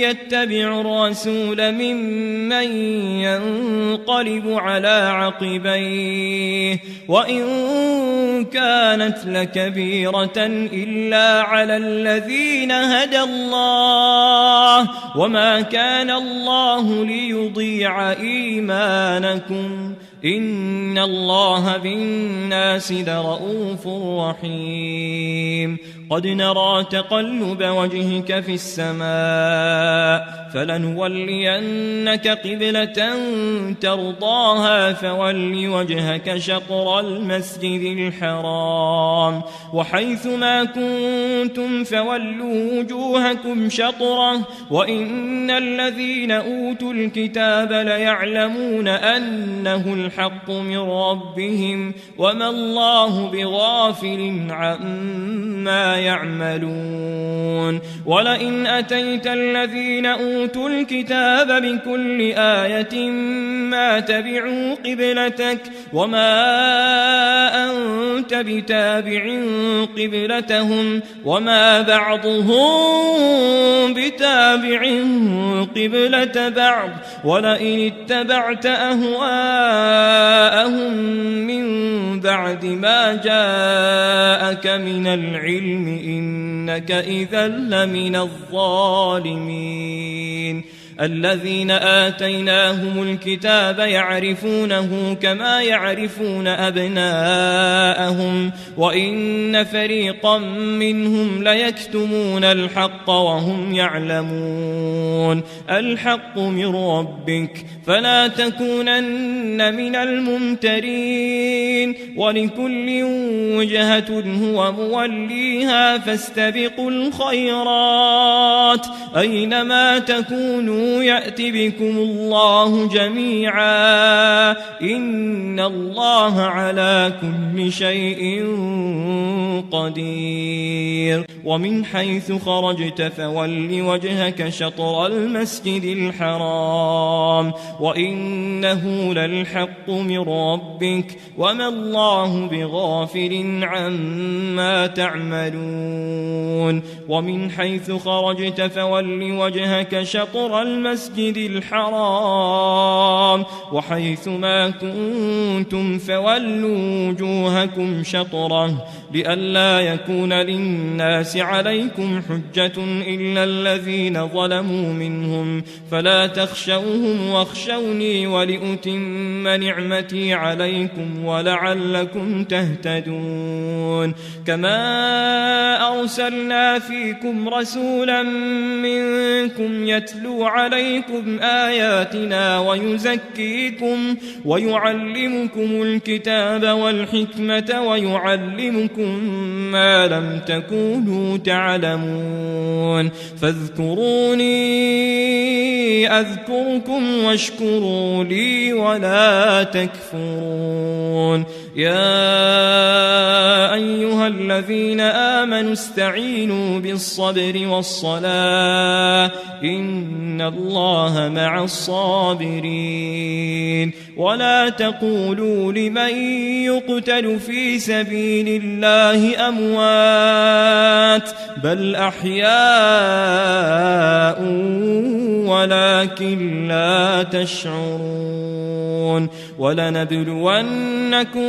يتبع الرسول ممن ينقلب على عقبيه وإن كانت لكبيرة إلا على الذين هدى الله وما كان الله ليضيع إيمانكم إن الله بالناس لرءوف رحيم قد نرى تقلب وجهك في السماء فلنولينك قبلة ترضاها فول وجهك شطر المسجد الحرام وحيث ما كنتم فولوا وجوهكم شطره وإن الذين أوتوا الكتاب ليعلمون أنه الحق من ربهم وما الله بغافل عما يعملون ولئن أتيت الذين أوتوا الكتاب بكل آية ما تبعوا قبلتك وما أنت بتابع قبلتهم وما بعضهم بتابع قبلة بعض ولئن اتبعت أهواءهم من بعد ما جاءك من العلم إنك إذا لمن الظالمين الذين آتيناهم الكتاب يعرفونه كما يعرفون أبناءهم وإن فريقا منهم ليكتمون الحق وهم يعلمون الحق من ربك فلا تكونن من الممترين ولكل وجهة هو موليها فاستبقوا الخيرات أينما تكونوا يأت بكم الله جميعا إن الله على كل شيء قدير ومن حيث خرجت فول وجهك شطر المسجد الحرام وإنه للحق من ربك وما الله بغافل عما تعملون ومن حيث خرجت فول وجهك شطر المسجد الحرام وحيث ما كنتم فولوا وجوهكم شطره لئلا يكون للناس عليكم حجة إلا الذين ظلموا منهم فلا تخشوهم واخشوني ولأتم نعمتي عليكم ولعلكم تهتدون كما أرسلنا فيكم رسولا منكم يتلو عليكم آياتنا ويزكيكم ويعلمكم الكتاب والحكمة ويعلمكم ما لم تكونوا تعلمون فاذكروني أذكركم واشكروا لي ولا تكفرون يا أيها الذين آمنوا استعينوا بالصبر والصلاة إن الله مع الصابرين ولا تقولوا لمن يقتل في سبيل الله أموات بل أحياء ولكن لا تشعرون ولنبلونكم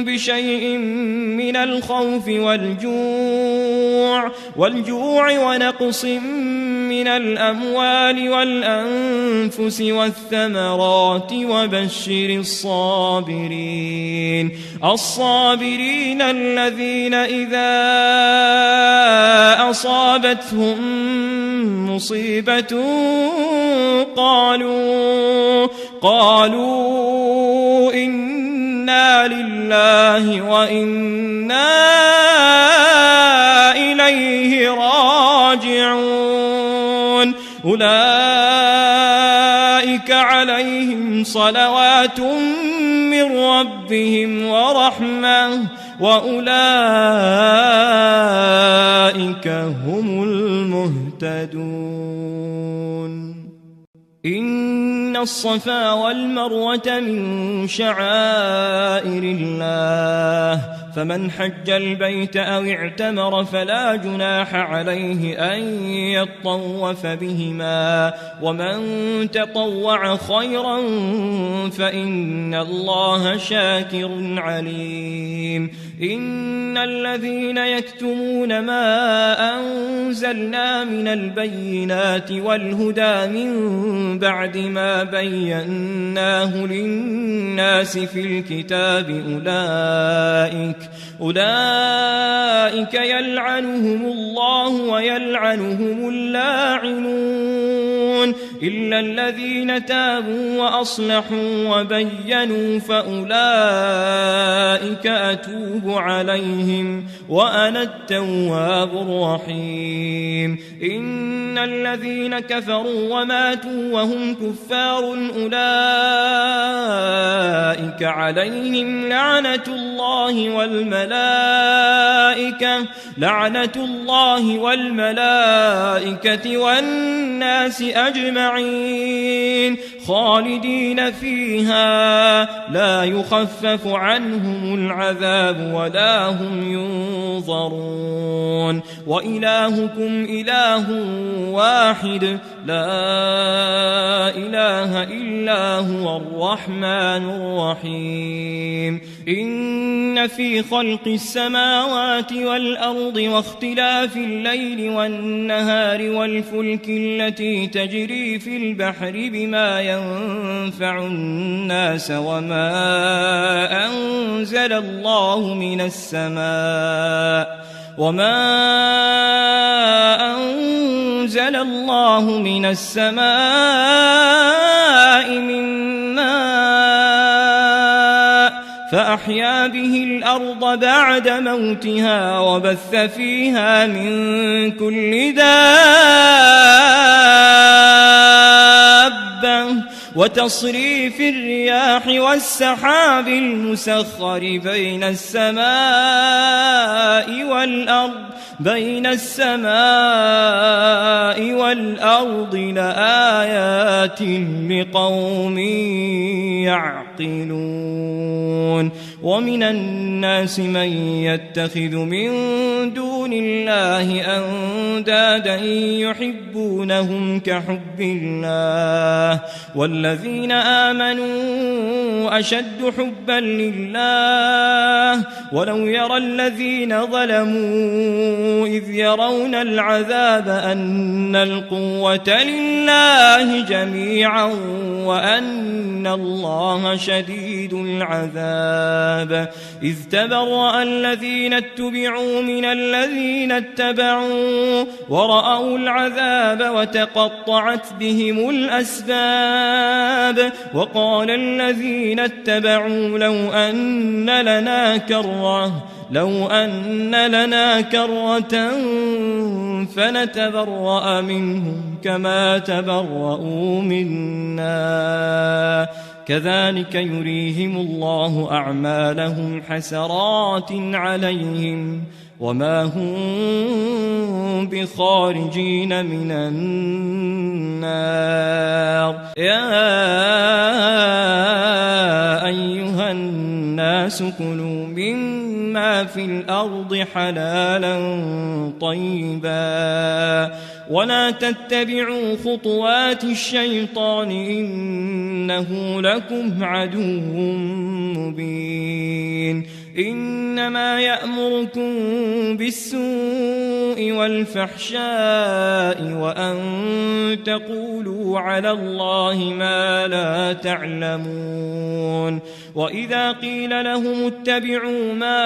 بشيء من الخوف والجوع ونقص من الأموال والأنفس والثمرات وبشر الصابرين الذين إذا أصابتهم مصيبة قالوا إنا لله وإنا إليه راجعون أولئك عليهم صلوات من ربهم ورحمة وأولئك هم المهتدون إن الصفا والمروة من شعائر الله فمن حج البيت أو اعتمر فلا جناح عليه أن يطوف بهما ومن تطوع خيرا فإن الله شاكر عليم إن الذين يكتمون ما أنزلنا من البينات والهدى من بعد ما بيناه للناس في الكتاب أولئك يلعنهم الله ويلعنهم اللاعنون إلا الذين تابوا وأصلحوا وبينوا فأولئك أتوب عليهم وأنا التواب الرحيم إن الذين كفروا وماتوا وهم كفار أولئك عليهم لعنة الله والملائكة والناس أجمعين خالدين فيها لا يخفف عنهم العذاب ولا هم ينظرون وإلهكم إله واحد لا إله إلا هو الرحمن الرحيم إن في خلق السماوات والأرض واختلاف الليل والنهار والفلك التي تجري في البحر بما ينفع الناس وما أنزل الله من السماء من ماء فأحيا به الأرض بعد موتها وبث فيها من كل دابة وتصريف الرياح والسحاب المسخر بين السماء والأرض لآيات لقوم يعقلون ومن الناس من يتخذ من دون الله أندادا يحبونهم كحب الله والذين آمنوا أشد حبا لله ولو يرى الذين ظلموا إذ يرون العذاب أن القوة لله جميعا وأن الله شديد العذاب إذ تبرأ الذين اتبعوا من الذين اتبعوا ورأوا العذاب وتقطعت بهم الأسباب وقال الذين اتبعوا لو أن لنا كرة فنتبرأ منهم كما تبرؤوا منا كذلك يريهم الله أعمالهم حسرات عليهم وما هم بخارجين من النار يا أيها الناس كلوا مما في الأرض حلالا طيبا ولا تتبعوا خطوات الشيطان إنه لكم عدو مبين إنما يأمركم بالسوء والفحشاء وأن تقولوا على الله ما لا تعلمون وإذا قيل لهم اتبعوا ما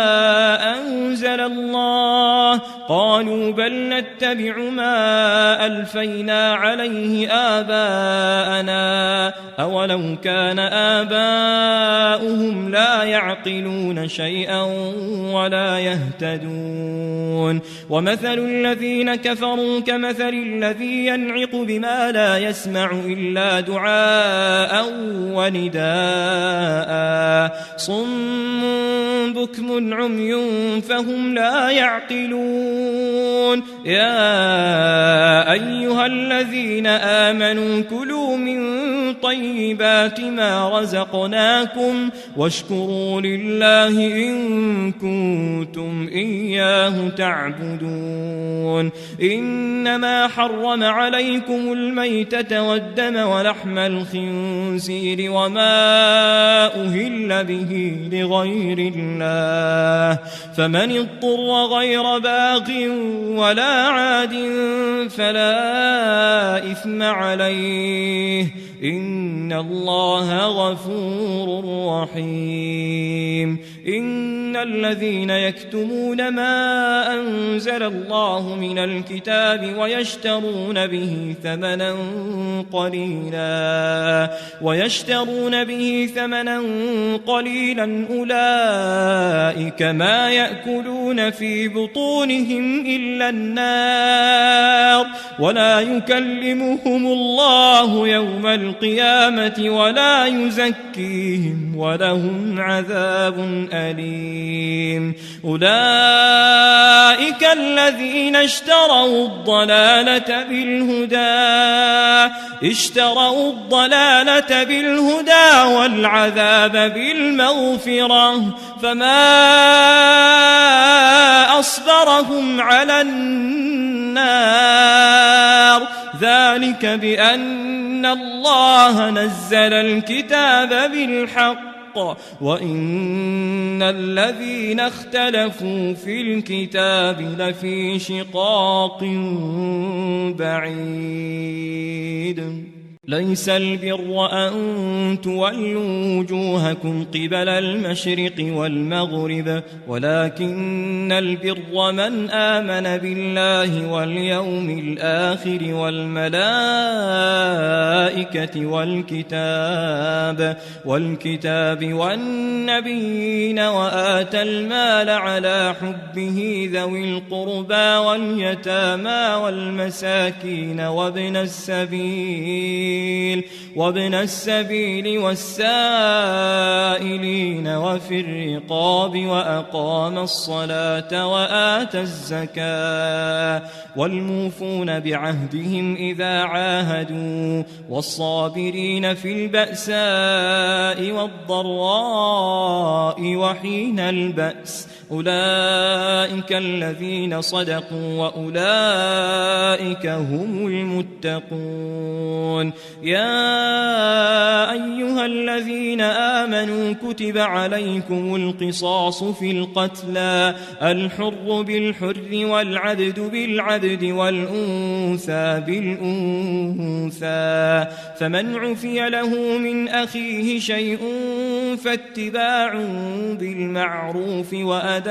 أنزل الله قالوا بل نتبع ما ألفينا عليه آباءنا أولو كان آباؤهم لا يعقلون شيئا ولا يهتدون ومثل الذين كفروا كمثل الذي ينعق بما لا يسمع إلا دعاء ونداء صم بكم عمي فهم لا يعقلون يا أيها الذين آمنوا كلوا من طيبات ما رزقناكم واشكروا لله إن كنتم إياه تعبدون. إنما حرم عليكم الميتة والدم ولحم الخنزير وما أهل به لغير الله، فمن اضطر غير باغ ولا عاد فلا إثم عليه، إن الله غفور رحيم. إن الذين يكتمون ما أنزل الله من الكتاب ويشترون به ثمنا قليلا أولئك ما يأكلون في بطونهم إلا النار، ولا يكلمهم الله يوم القيامة ولا يزكيهم ولهم عذاب أليم. أولئك الذين اشتروا الضلالة بالهدى والعذاب بالمغفرة، فما أصبرهم على النار، ذلك بأن الله نزل الكتاب بالحق وإن الذين اختلفوا في الكتاب لفي شقاق بعيد. ليس البر أن تولوا وجوهكم قبل المشرق والمغرب، ولكن البر من آمن بالله واليوم الآخر والملائكة والكتاب والنبيين، وآتى المال على حبه ذوي القربى واليتامى والمساكين وابن السبيل والسائلين وفي الرقاب، وأقام الصلاة وآتى الزكاة، والموفون بعهدهم إذا عاهدوا، والصابرين في البأساء والضراء وحين البأس، أولئك الذين صدقوا وأولئك هم المتقون. يا أيها الذين آمنوا كتب عليكم القصاص في القتلى، الحر بالحر والعبد بالعبد والأنثى بالأنثى، فمن عفي له من أخيه شيء فاتباع بالمعروف وأداء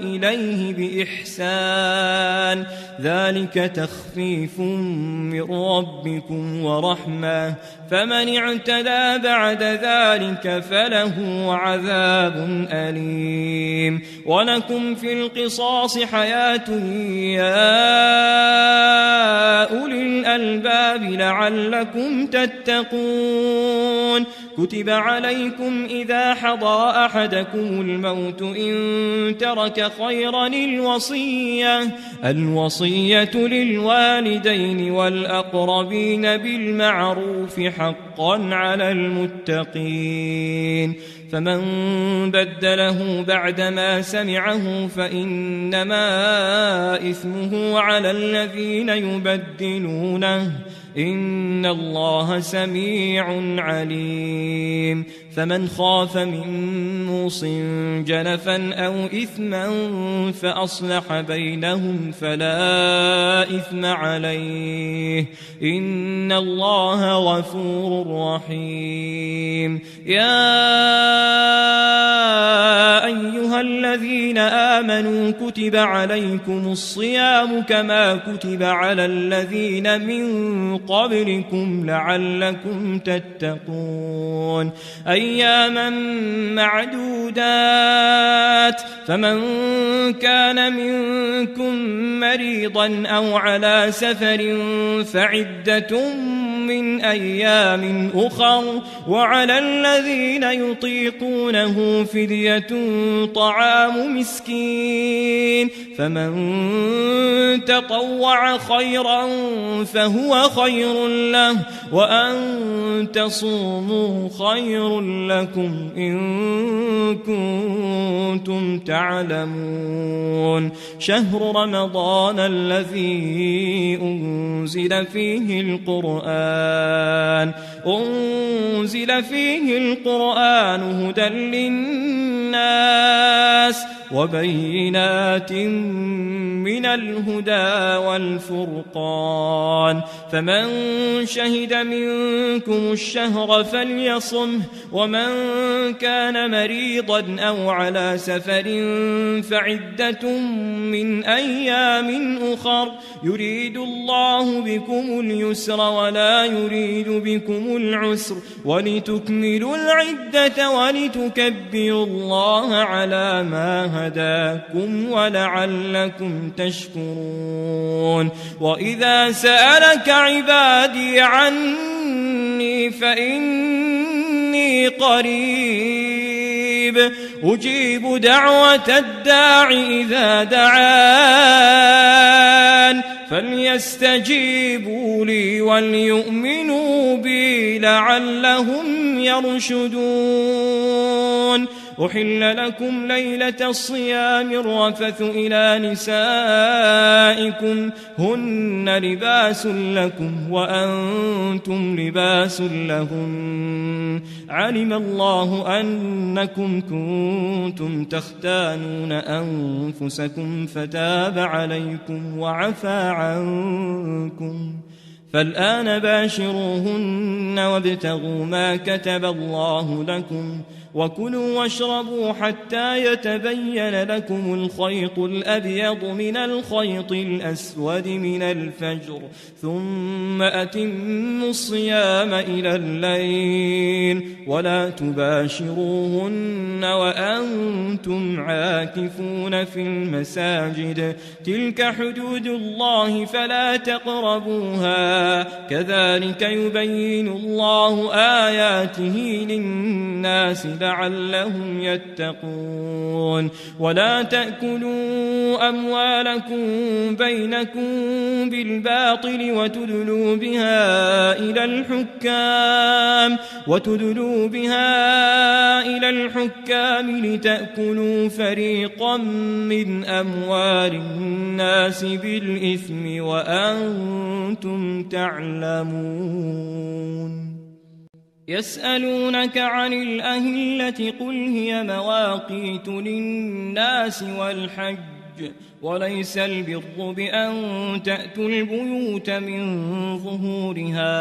إليه بإحسان، ذلك تخفيف من ربكم ورحمة، فمن اعتدى بعد ذلك فله عذاب أليم. ولكم في القصاص حياة يا أولي الألباب لعلكم تتقون. كتب عليكم إذا حضر أحدكم الموت إن ترك خيرا الوصية للوالدين والأقربين بالمعروف حقا على المتقين، فمن بدله بعدما سمعه فإنما إثمه على الذين يبدلونه، إن الله سميع عليم. فمن خاف من موص جنفا أو إثما فأصلح بينهم فلا إثم عليه، إن الله غفور رحيم. يا أيها الذين آمنوا كتب عليكم الصيام كما كتب على الذين من قبلكم لعلكم تتقون، أياما معدودات، فمن كان منكم مريضا أو على سفر فعدة من أيام أخر وعلى الذين يطيقونه فدية طعام مسكين فمن تطوع خيرا فهو خير له وأن تصوموا خير لكم إن كنتم تعلمون شهر رمضان الذي أنزل فيه القرآن هدى للناس وبينات من الهدى والفرقان فمن شهد منكم الشهر فليصمه ومن كان مريضا أو على سفر فعدة من أيام أخر يريد الله بكم اليسر ولا يريد بكم العسر ولتكملوا العدة ولتكبروا الله على ما هداكم ولعلكم تشكرون وإذا سألك عبادي عني فإني قريب أجيب دعوة الداع إذا دعان فليستجيبوا لي وليؤمنوا بي لعلهم يرشدون أحل لكم ليلة الصيام الرفث إلى نسائكم هن لباس لكم وأنتم لباس لهن علم الله أنكم كنتم تختانون أنفسكم فتاب عليكم وعفى عنكم فالآن باشروهن وابتغوا ما كتب الله لكم وكلوا واشربوا حتى يتبين لكم الخيط الأبيض من الخيط الأسود من الفجر ثم أتموا الصيام إلى الليل ولا تباشروهن وأنتم عاكفون في المساجد تلك حدود الله فلا تقربوها كذلك يبين الله آياته للناس لعلهم يتقون ولا تأكلوا أموالكم بينكم بالباطل وتدلوا بها إلى الحكام لتأكلوا فريقا من أموال الناس بالإثم وأنتم تعلمون يسألونك عن الأهلة قل هي مواقيت للناس والحج وليس البر بأن تأتوا البيوت من ظهورها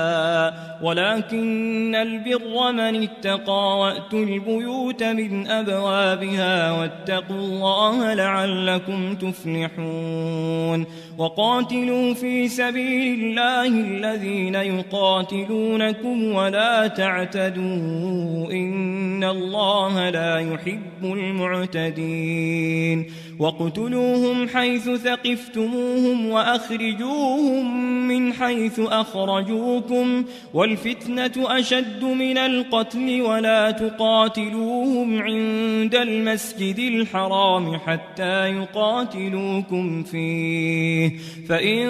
ولكن البر من اتقى وأتوا البيوت من أبوابها واتقوا الله لعلكم تفلحون وقاتلوا في سبيل الله الذين يقاتلونكم ولا تعتدوا إن الله لا يحب المعتدين واقتلوهم حيث ثقفتموهم وأخرجوهم من حيث أخرجوكم والفتنة أشد من القتل ولا تقاتلوهم عند المسجد الحرام حتى يقاتلوكم فيه فإن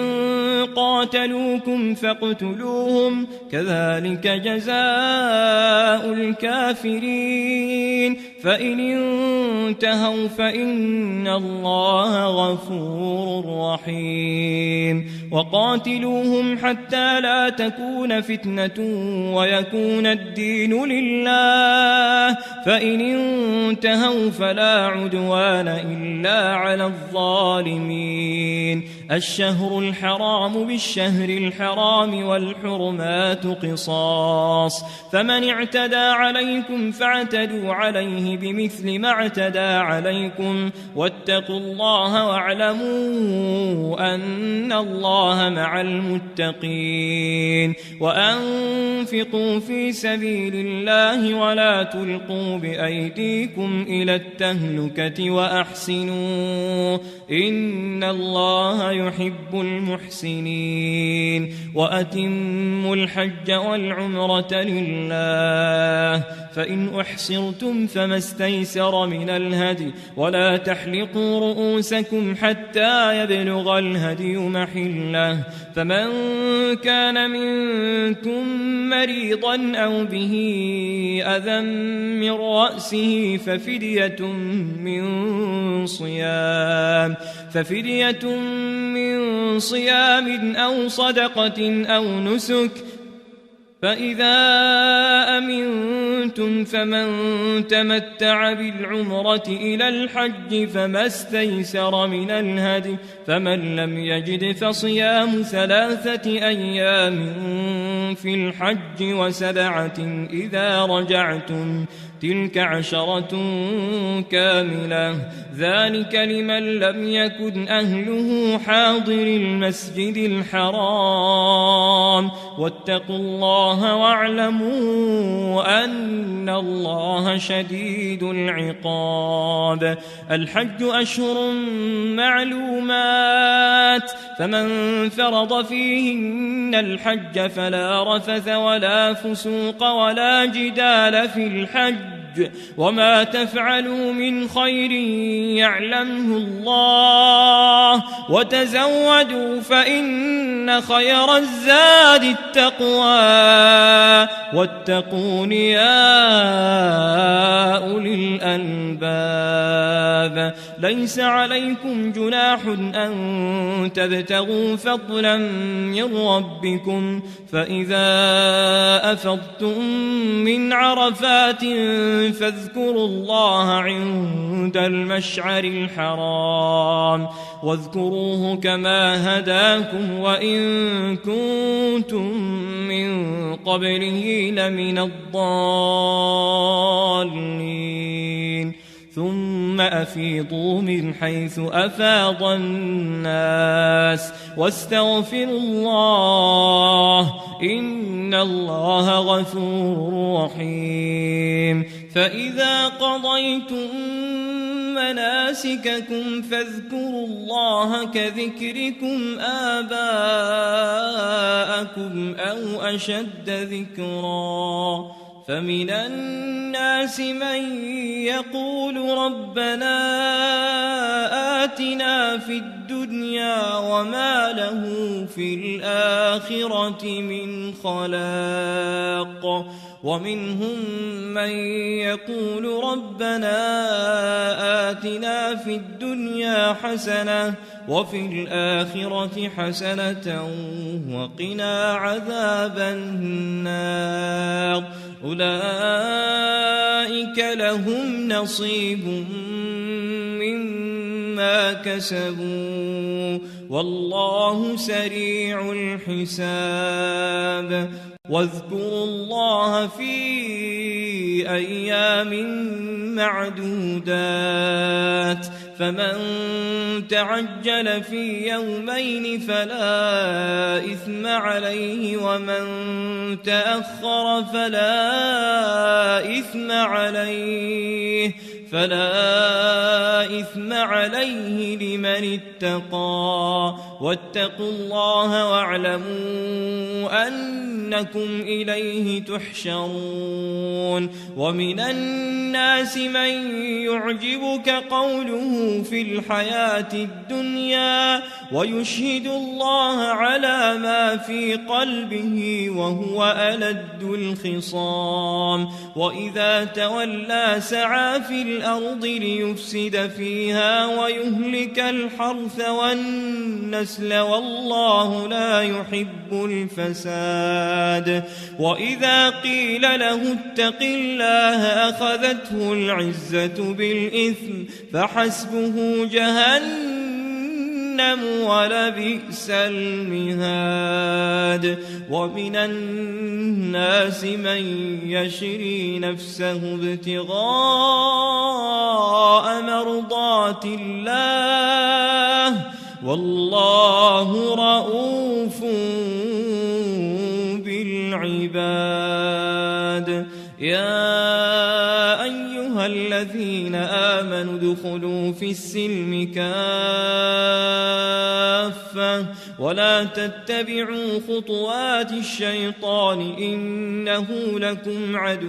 قاتلوكم فاقتلوهم كذلك جزاء الكافرين فإن انتهوا فإن الله غفور رحيم وقاتلوهم حتى لا تكون فتنة ويكون الدين لله فإن انتهوا فلا عدوان إلا على الظالمين الشهر الحرام بالشهر الحرام والحرمات قصاص فمن اعتدى عليكم فاعتدوا عليه بمثل ما اعتدى عليكم واتقوا الله واعلموا أن الله مع المتقين وأنفقوا في سبيل الله ولا تلقوا بأيديكم إلى التهلكة وأحسنوا إن الله يحب المحسنين وأتموا الحج والعمرة لله فإن أحصرتم فما استيسر من الهدي ولا تحلقوا رؤوسكم حتى يبلغ الهدي محله فمن كان منكم مريضا أو به أذى من رأسه ففدية من صيام أو صدقة أو نسك فإذا أمنتم فمن تمتع بالعمرة إلى الحج فما استيسر من الهدي فمن لم يجد فصيام 3 أيام في الحج و7 إذا رجعتم تلك 10 كاملة ذلك لمن لم يكن أهله حاضر المسجد الحرام واتقوا الله واعلموا أن الله شديد العقاب الحج أشهر معلومات فمن فرض فيهن الحج فلا رفث ولا فسوق ولا جدال في الحج وما تفعلوا من خير يعلمه الله وتزودوا فإن خير الزاد التقوى واتقون يا أولي الألباب ليس عليكم جناح أن تبتغوا فضلا من ربكم فإذا أفضتم من عرفات فاذكروا الله عند المشعر الحرام واذكروه كما هداكم وإن كنتم من قبله لمن الضالين ثم أفيضوا من حيث أفاض الناس واستغفروا الله إن الله غفور رحيم فإذا قضيتم مناسككم فاذكروا الله كذكركم آباءكم أو أشد ذكرا فمن الناس من يقول ربنا آتنا في الدنيا وما له في الآخرة من خلاق ومنهم من يقول ربنا آتنا في الدنيا حسنة وفي الآخرة حسنة وقنا عذاب النار أولئك لهم نصيب مما كسبوا والله سريع الحساب واذكروا الله في أيام معدودات فمن تعجل في يومين فلا إثم عليه ومن تأخر فلا إثم عليه لمن اتقى واتقوا الله واعلموا أنكم إليه تحشرون ومن الناس من يعجبك قوله في الحياة الدنيا ويشهد الله على ما في قلبه وهو ألد الخصام وإذا تولى سعى في الأرض ليفسد فيها ويهلك الحرث والنسل والله لا يحب الفساد وإذا قيل له اتق الله أخذته العزة بالإثم فحسبه جهنم ولبئس المهاد ومن الناس من يشري نفسه ابتغاء مرضات الله والله رؤوف بالعباد يا أيها أيها الذين آمنوا ادخلوا في السلم كافة ولا تتبعوا خطوات الشيطان إنه لكم عدو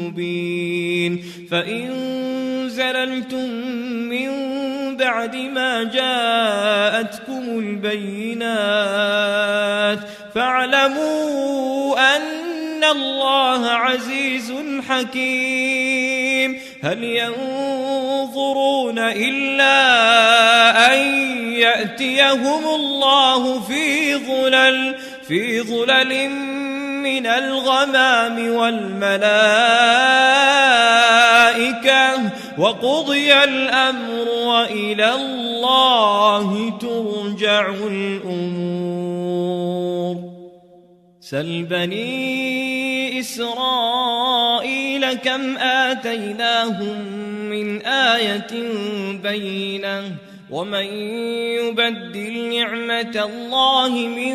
مبين فإن زللتم من بعد ما جاءتكم البينات فاعلموا أن الله عزيز حكيم هل ينظرون إلا أن يأتيهم الله في ظلل من الغمام والملائكة وقضي الأمر وإلى الله ترجع الأمور سل بني إسرائيل كم آتيناهم من آية بينة ومن يبدل نعمة الله من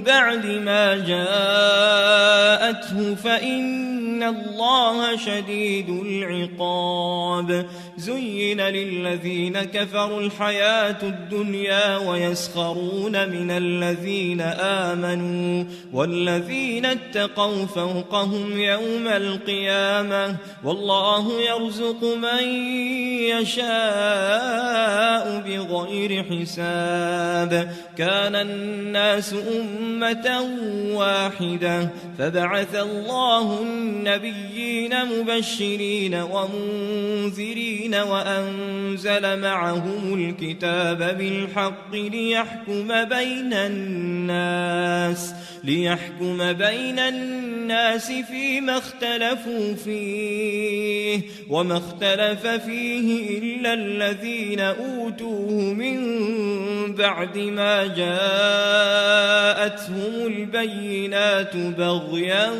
بعد ما جاءته فإن الله شديد العقاب زين للذين كفروا الحياة الدنيا ويسخرون من الذين آمنوا والذين اتقوا فوقهم يوم القيامة والله يرزق من يشاء بغير حساب كان الناس أمة واحدة فبعث الله النبيين مبشرين ومنذرين وأنزل معهم الكتاب بالحق ليحكم بين الناس فيما اختلفوا فيه وما اختلف فيه إلا الذين أوتوه من بعد ما جاءتهم البينات بغيا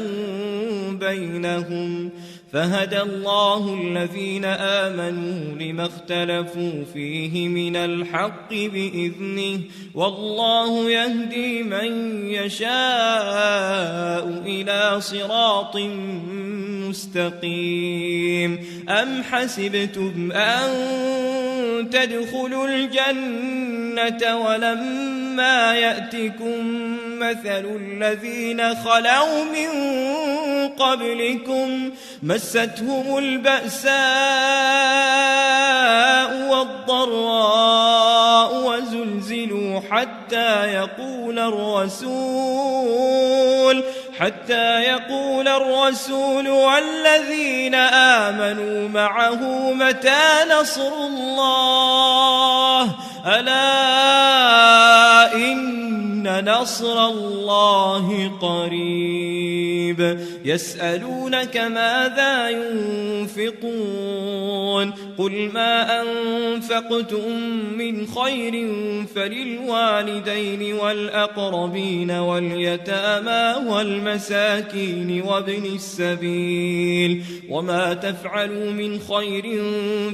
بينهم فهدى الله الذين آمنوا لما اختلفوا فيه من الحق بإذنه والله يهدي من يشاء إلى صراط مستقيم أم حسبتم أن تدخلوا الجنة ولما يأتكم مثل الذين خلوا من قبلكم مستهم البأساء والضراء وزلزلوا حتى يقول الرسول والذين آمنوا معه متى نصر الله ألا إن نصر الله قريب يسألونك ماذا ينفقون قل ما أنفقتم من خير فللوالدين والأقربين واليتامى والمساكين وابن السبيل وما تفعلوا من خير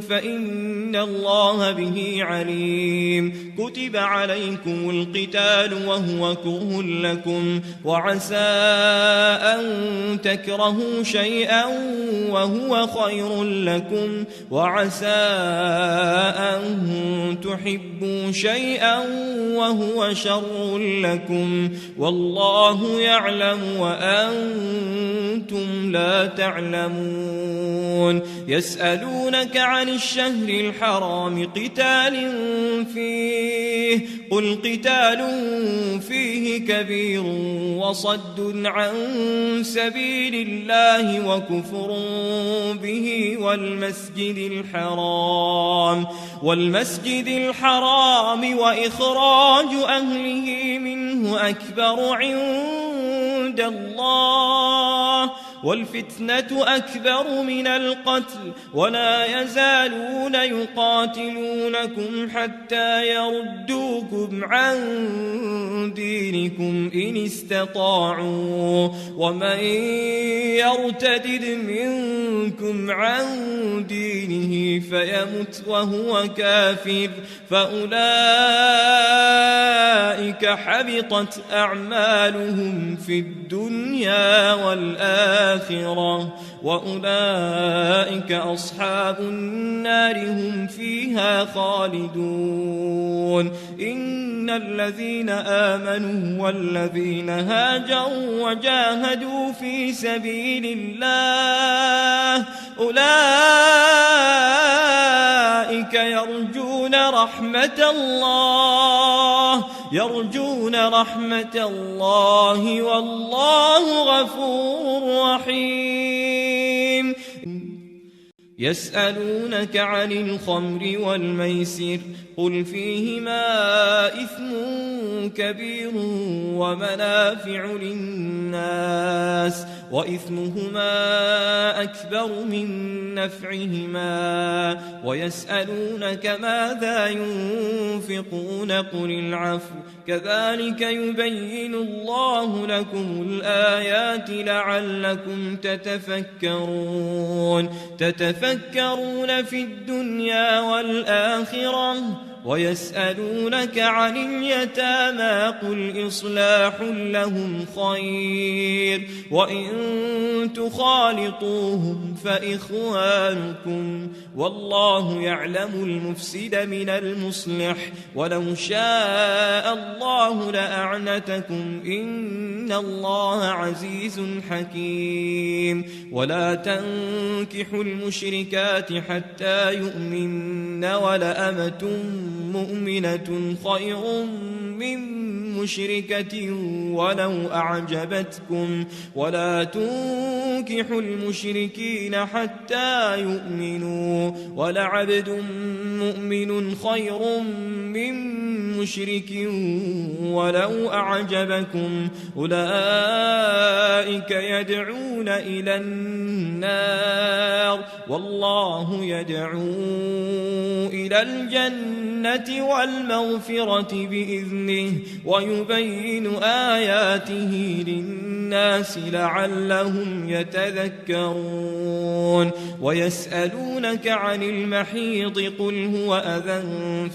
فإن الله به عليم كتب عليكم القتال وهو كره لكم وعسى أن تكرهوا شيئا وهو خير لكم وعسى أن تحبوا شيئا وهو شر لكم والله يعلم وأنتم لا تعلمون يسألونك عن الشهر الحرام قتال فيه قل قتال فيه كبير وصد عن سبيل الله وكفر به والمسجد الحرام وإخراج أهله منه أكبر عند الله والفتنة أكبر من القتل ولا يزالون يقاتلونكم حتى يردوكم عن دينكم إن استطاعوا ومن يرتدد منكم عن دينه فيمت وهو كافر فأولئك حبطت أعمالهم في الدنيا والآخرة الآخرة وأولئك أصحاب النار هم فيها خالدون إن الذين آمنوا والذين هاجروا وجاهدوا في سبيل الله أولئك يرجون رحمة الله والله غفور رحيم يسألونك عن الخمر والميسر قل فيهما إثم كبير ومنافع للناس وإثمهما أكبر من نفعهما ويسألونك ماذا ينفقون قل العفو كذلك يبين الله لكم الآيات لعلكم تتفكرون في الدنيا والآخرة ويسألونك عن اليتامى قل إصلاح لهم خير وإن تخالطوهم فإخوانكم والله يعلم المفسد من المصلح ولو شاء الله لأعنتكم إن الله عزيز حكيم ولا تنكحوا المشركات حتى يؤمن ولأمة مؤمنة خير من مشركة ولو أعجبتكم ولا تنكحوا المشركين حتى يؤمنوا ولعبد مؤمن خير من مشرك ولو أعجبكم أولئك يدعون إلى النار والله يدعو إلى الجنة والمغفرة بإذنه ويبين آياته للناس لعلهم يتذكرون ويسألونك عن المحيض قل هو أذى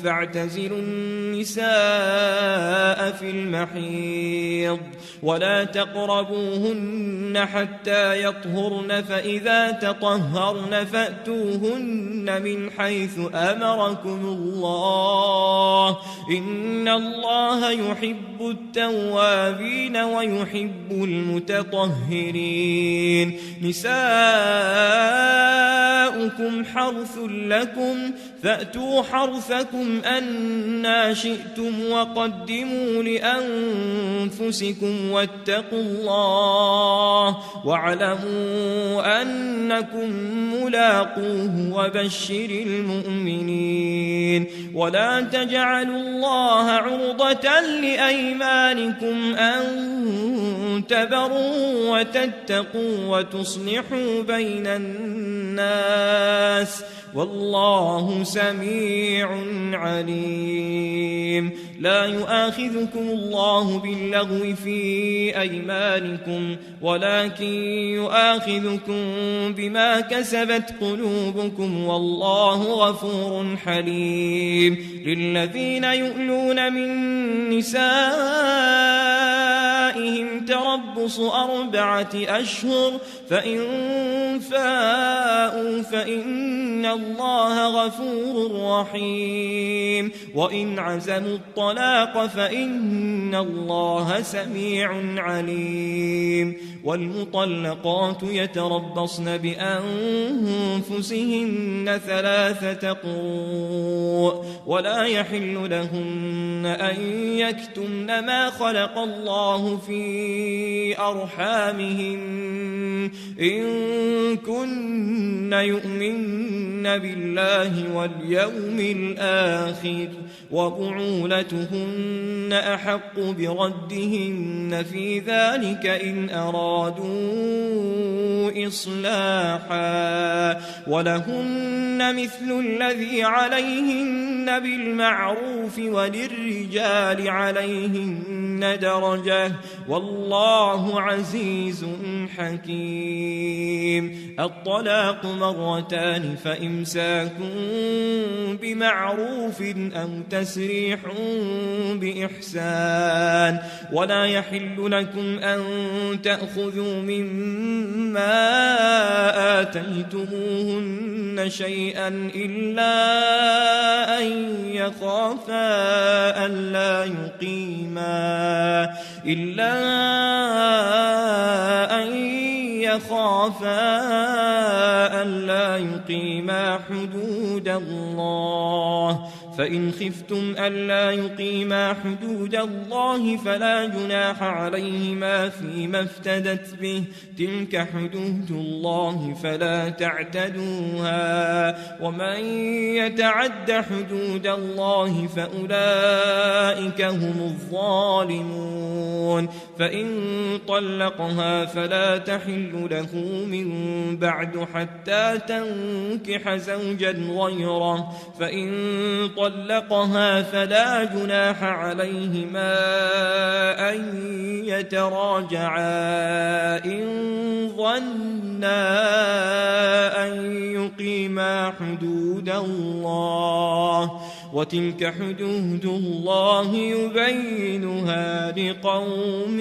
فاعتزلوا النساء في المحيض ولا تقربوهن حتى يطهرن فإذا تطهرن فأتوهن من حيث أمركم الله إن الله يحب التوابين ويحب المتطهرين نساؤكم حرث لكم فأتوا حرثكم أنى شئتم وقدموا لأنفسكم واتقوا الله واعلموا أنكم ملاقوه وبشر المؤمنين ولا تجعلوا الله عرضة لأيمانكم أن تبروا وتتقوا وتصلحوا بين الناس والله سميع عليم لا يؤاخذكم الله باللغو في أيمانكم ولكن يؤاخذكم بما كسبت قلوبكم والله غفور حليم للذين يؤلون من نسائهم تربص 4 أشهر فإن فاءوا فإن الله غفور رحيم وإن عزموا الطلاق فإن الله سميع عليم والمطلقات يتربصن بأنفسهن 3 قروء ولا يحل لهن أن يكتمن ما خلق الله في أرحامهن إن كن يؤمن بالله واليوم الآخر وبعولتهن أحق بردهن في ذلك إن أرادوا إصلاحا ولهن مثل الذي عليهن بالمعروف وللرجال عليهن درجة والله عزيز حكيم حليم. الطلاق مرتان فإمساك بمعروف أو تسريح بإحسان. ولا يحل لكم أن تأخذوا مما آتيتموهن شيئا إلا أن يخافا ألا يقيما حدود الله. فإن خفتم ألا يقيما حدود الله فلا جناح عليهما فيما افتدت به، تلك حدود الله فلا تعتدوها، ومن يتعد حدود الله فأولئك هم الظالمون. فإن طلقها فلا تحل له من بعد حتى تنكح زوجا غيره، فإن طلقها فلا جناح عليهما أن يتراجعا إن ظنا أن يقيما حدود الله، وتلك حدود الله يبينها لقوم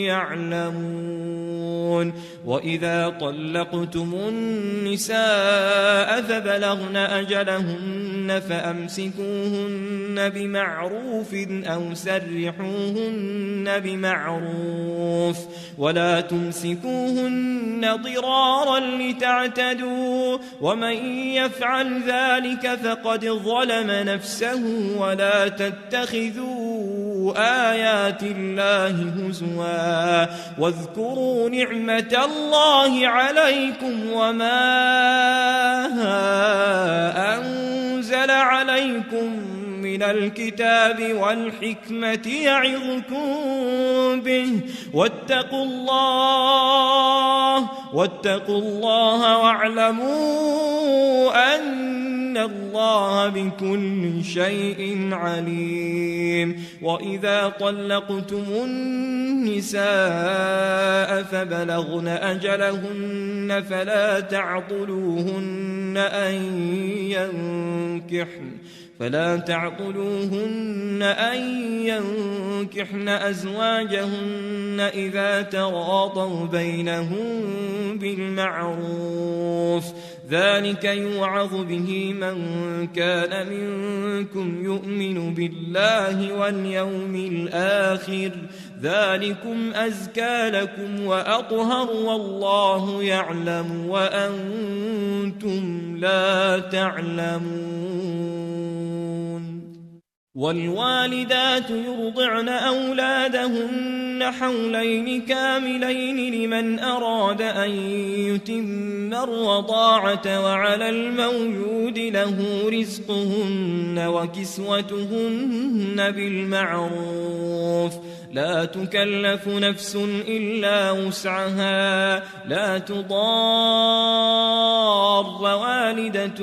يعلمون. وإذا طلقتم النساء فبلغن أجلهن فأمسكوهن بمعروف أو سرحوهن بمعروف، ولا تمسكوهن ضرارا لتعتدوا، ومن يفعل ذلك فقد ظلم نفسه. ولا تتخذوا آيات الله هزوا، واذكروا نعمة الله عليكم وما أنزل عليكم من الكتاب والحكمة يعظكم به، واتقوا الله واعلموا أن الله بكل شيء عليم. وإذا طلقتم النساء فبلغن أجلهن فلا تعضلوهن أن ينكحن أزواجهن إذا تراضوا بينهم بالمعروف، ذلك يوعظ به من كان منكم يؤمن بالله واليوم الآخر، ذلكم أزكى لكم وأطهر والله يعلم وأنتم لا تعلمون. والوالدات يرضعن أولادهن حولين كاملين لمن أراد أن يتم الرضاعة، وعلى المولود له رزقهن وكسوتهن بالمعروف، لا تكلف نفس إلا وسعها، لا تضار والدة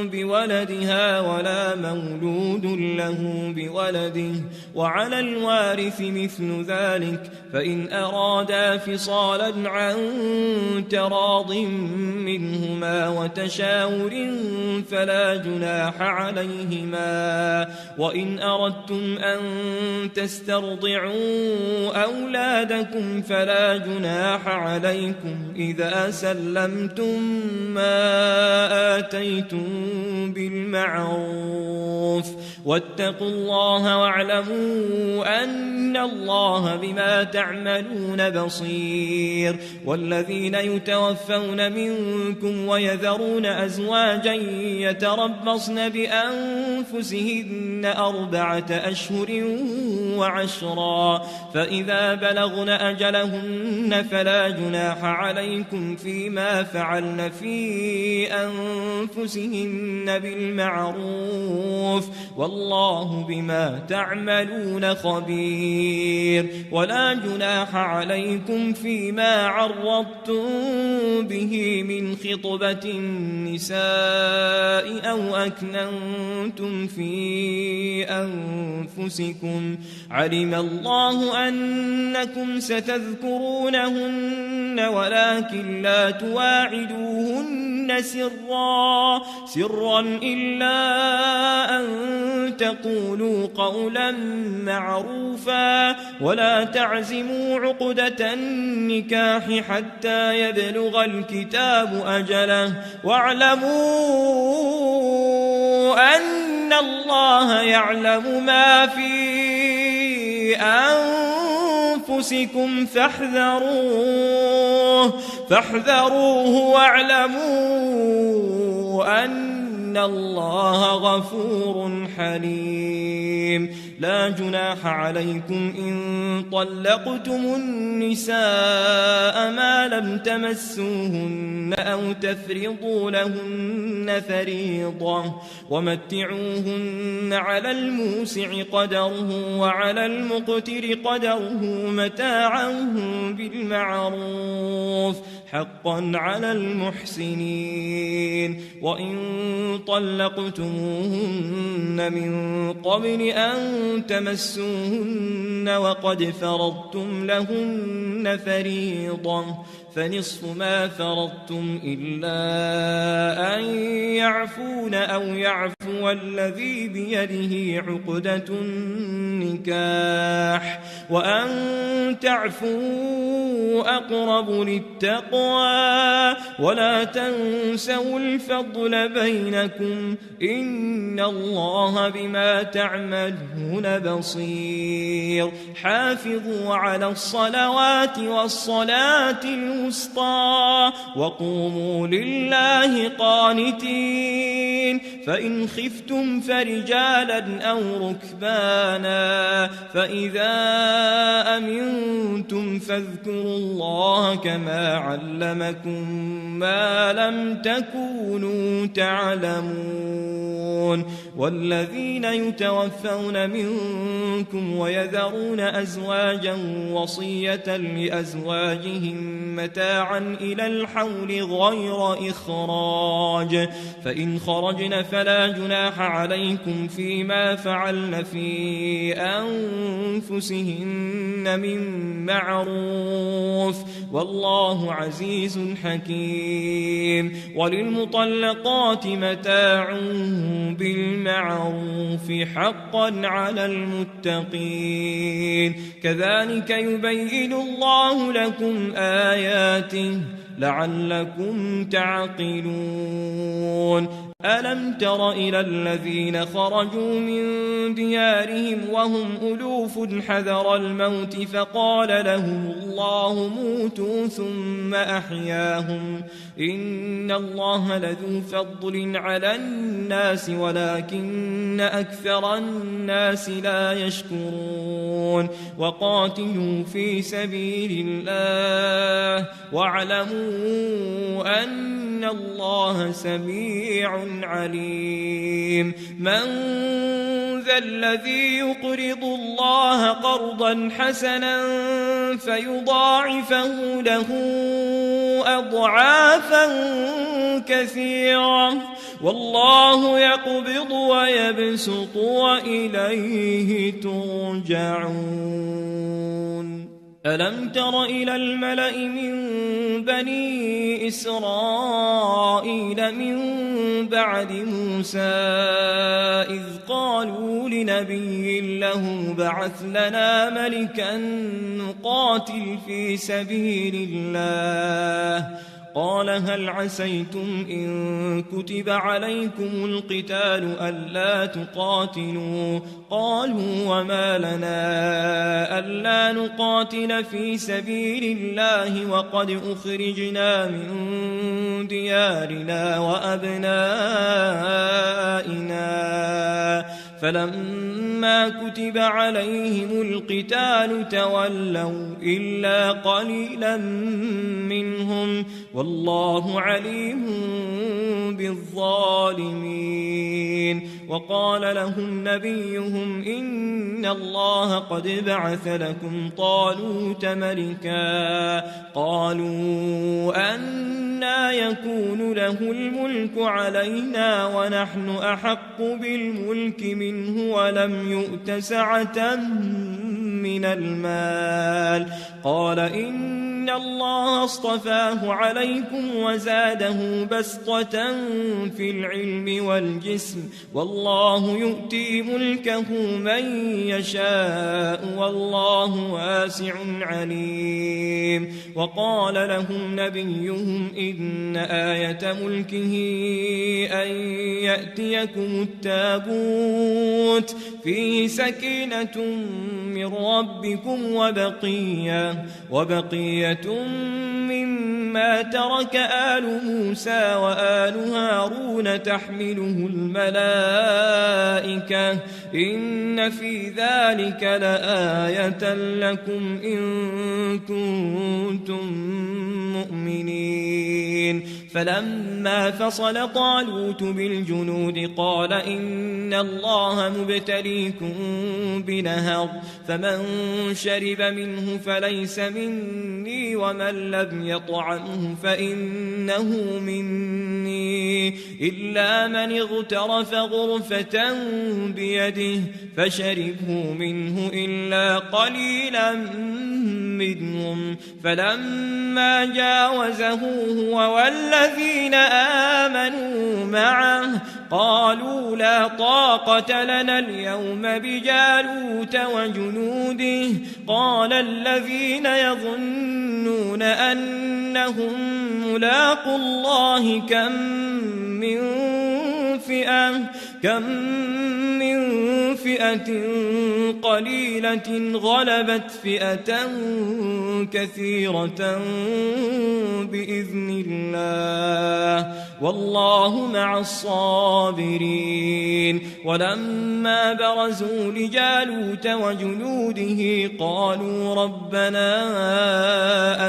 بولدها ولا مولود له بولده، وعلى الوارث مثل ذلك، فإن أرادا فصالا عن تراض منهما وتشاور فلا جناح عليهما. وإن أردتم أن تسترضعوا أولادكم فلا جناح عليكم إذا سلمتم ما آتيتم بالمعروف، واتقوا الله واعلموا أن الله بما تعملون بصير. والذين يتوفون منكم ويذرون أزواجا يتربصن بأنفسهن 4 أشهر وعشرا، فإذا بلغن أجلهن فلا جناح عليكم فيما فعلن في أنفسهن بالمعروف، والله بما تعملون خبير. ولا جناح عليكم فيما عرضتم به من خطبة النساء أو أكننتم في أنفسكم، علم الله أنكم ستذكرونهن ولكن لا تواعدوهن سرا إلا أن تقولوا قولا معروفا ولا تعزموا عقدة النكاح حتى يبلغ الكتاب أجله واعلموا أن الله يعلم ما في أنفسكم فاحذروه واعلموا أن الله غفور حليم لا جناح عليكم إن طلقتم النساء ما لم تمسوهن أو تفرضوا لهن فريضة ومتعوهن على الموسع قدره وعلى المقتر قدره متاعا بالمعروف حقا على المحسنين وإن طلقتموهن من قبل أن تمسوهن وقد فرضتم لهن فريضة فنصف ما فرضتم إلا أن يعفون أو يعفو الذي بيده عقدة النكاح وأن تعفوا أقرب للتقوى ولا تنسوا الفضل بينكم إن الله بما تعملون بصير حافظوا على الصلوات والصلاة الوسطى وقوموا لله قانتين فإن خفتم فرجالا أو ركبانا فإذا أمنتم فاذكروا الله كما علمكم ما لم تكونوا تعلمون والذين يتوفون منكم ويذرون أزواجا وصية لأزواجهم متاعا إلى الحول غير إخراج فإن خرجن فلا جناح عليكم فيما فعلن في أنفسهن من معروف والله عزيز حكيم وللمطلقات متاع بالمعروف حقا على المتقين كذلك يبين الله لكم آياته لعلكم تعقلون ألم تر إلى الذين خرجوا من ديارهم وهم ألوف حذر الموت فقال لهم الله موتوا ثم أحياهم إن الله لذو فضل على الناس ولكن أكثر الناس لا يشكرون وقاتلوا في سبيل الله واعلموا أن الله سميع عليم من ذا الذي يقرض الله قرضا حسنا فيضاعفه له أضعافا كثيرة والله يقبض ويبسط وإليه ترجعون ألم تر إلى الملأ من بني إسرائيل من بعد موسى إذ قالوا لنبي له بعث لنا ملكا نقاتل في سبيل الله قال هل عسيتم إن كتب عليكم القتال ألا تقاتلوا قالوا وما لنا ألا نقاتل في سبيل الله وقد أخرجنا من ديارنا وأبنائنا فلما كتب عليهم القتال تولوا إلا قليلا منهم والله عليم بالظالمين وقال لهم نبيهم إن الله قد بعث لكم طالوت ملكا قالوا أنى يكون له الملك علينا ونحن أحق بالملك منه ولم يؤت سعة من المال. قال إن الله اصطفاه عليكم وزاده بسطة في العلم والجسم والله يؤتي ملكه من يشاء والله واسع عليم. وقال لهم نبيهم إن آية ملكه أن يأتيكم التابوت فيه سكينة من ربكم وبقية مما ترك آل موسى وآل هارون تحمله الملائكة إن في ذلك لآية لكم إن كنتم مؤمنين. فلما فصل طالوت بالجنود قال إن الله مبتليكم بنهر فمن شرب منه فليس مني ومن لم يطعمه فإنه مني إلا من اغترف غرفة بيده فشربه منه إلا قليلا منهم. فلما جاوزه هو والذين آمنوا معه قالوا لا طاقة لنا اليوم بجالوت وجنوده. قال الذين يظنون أنهم ملاقو الله كم من فئة قليلة غلبت فئة كثيرة بإذن الله والله مع الصابرين. ولما برزوا لجالوت وجنوده قالوا ربنا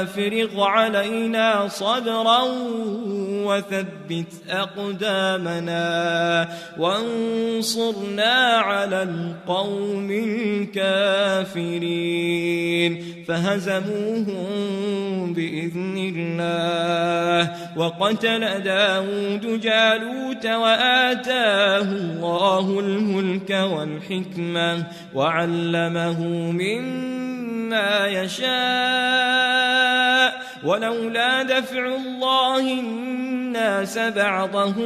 أفرغ علينا صبرا وثبت أقدامنا وانصرنا على القوم الكافرين. فهزموهم بإذن الله وقتل داود جالوت وآتاه الله الملك والحكمة وعلمه مما يشاء ولولا دفع الله الناس بعضهم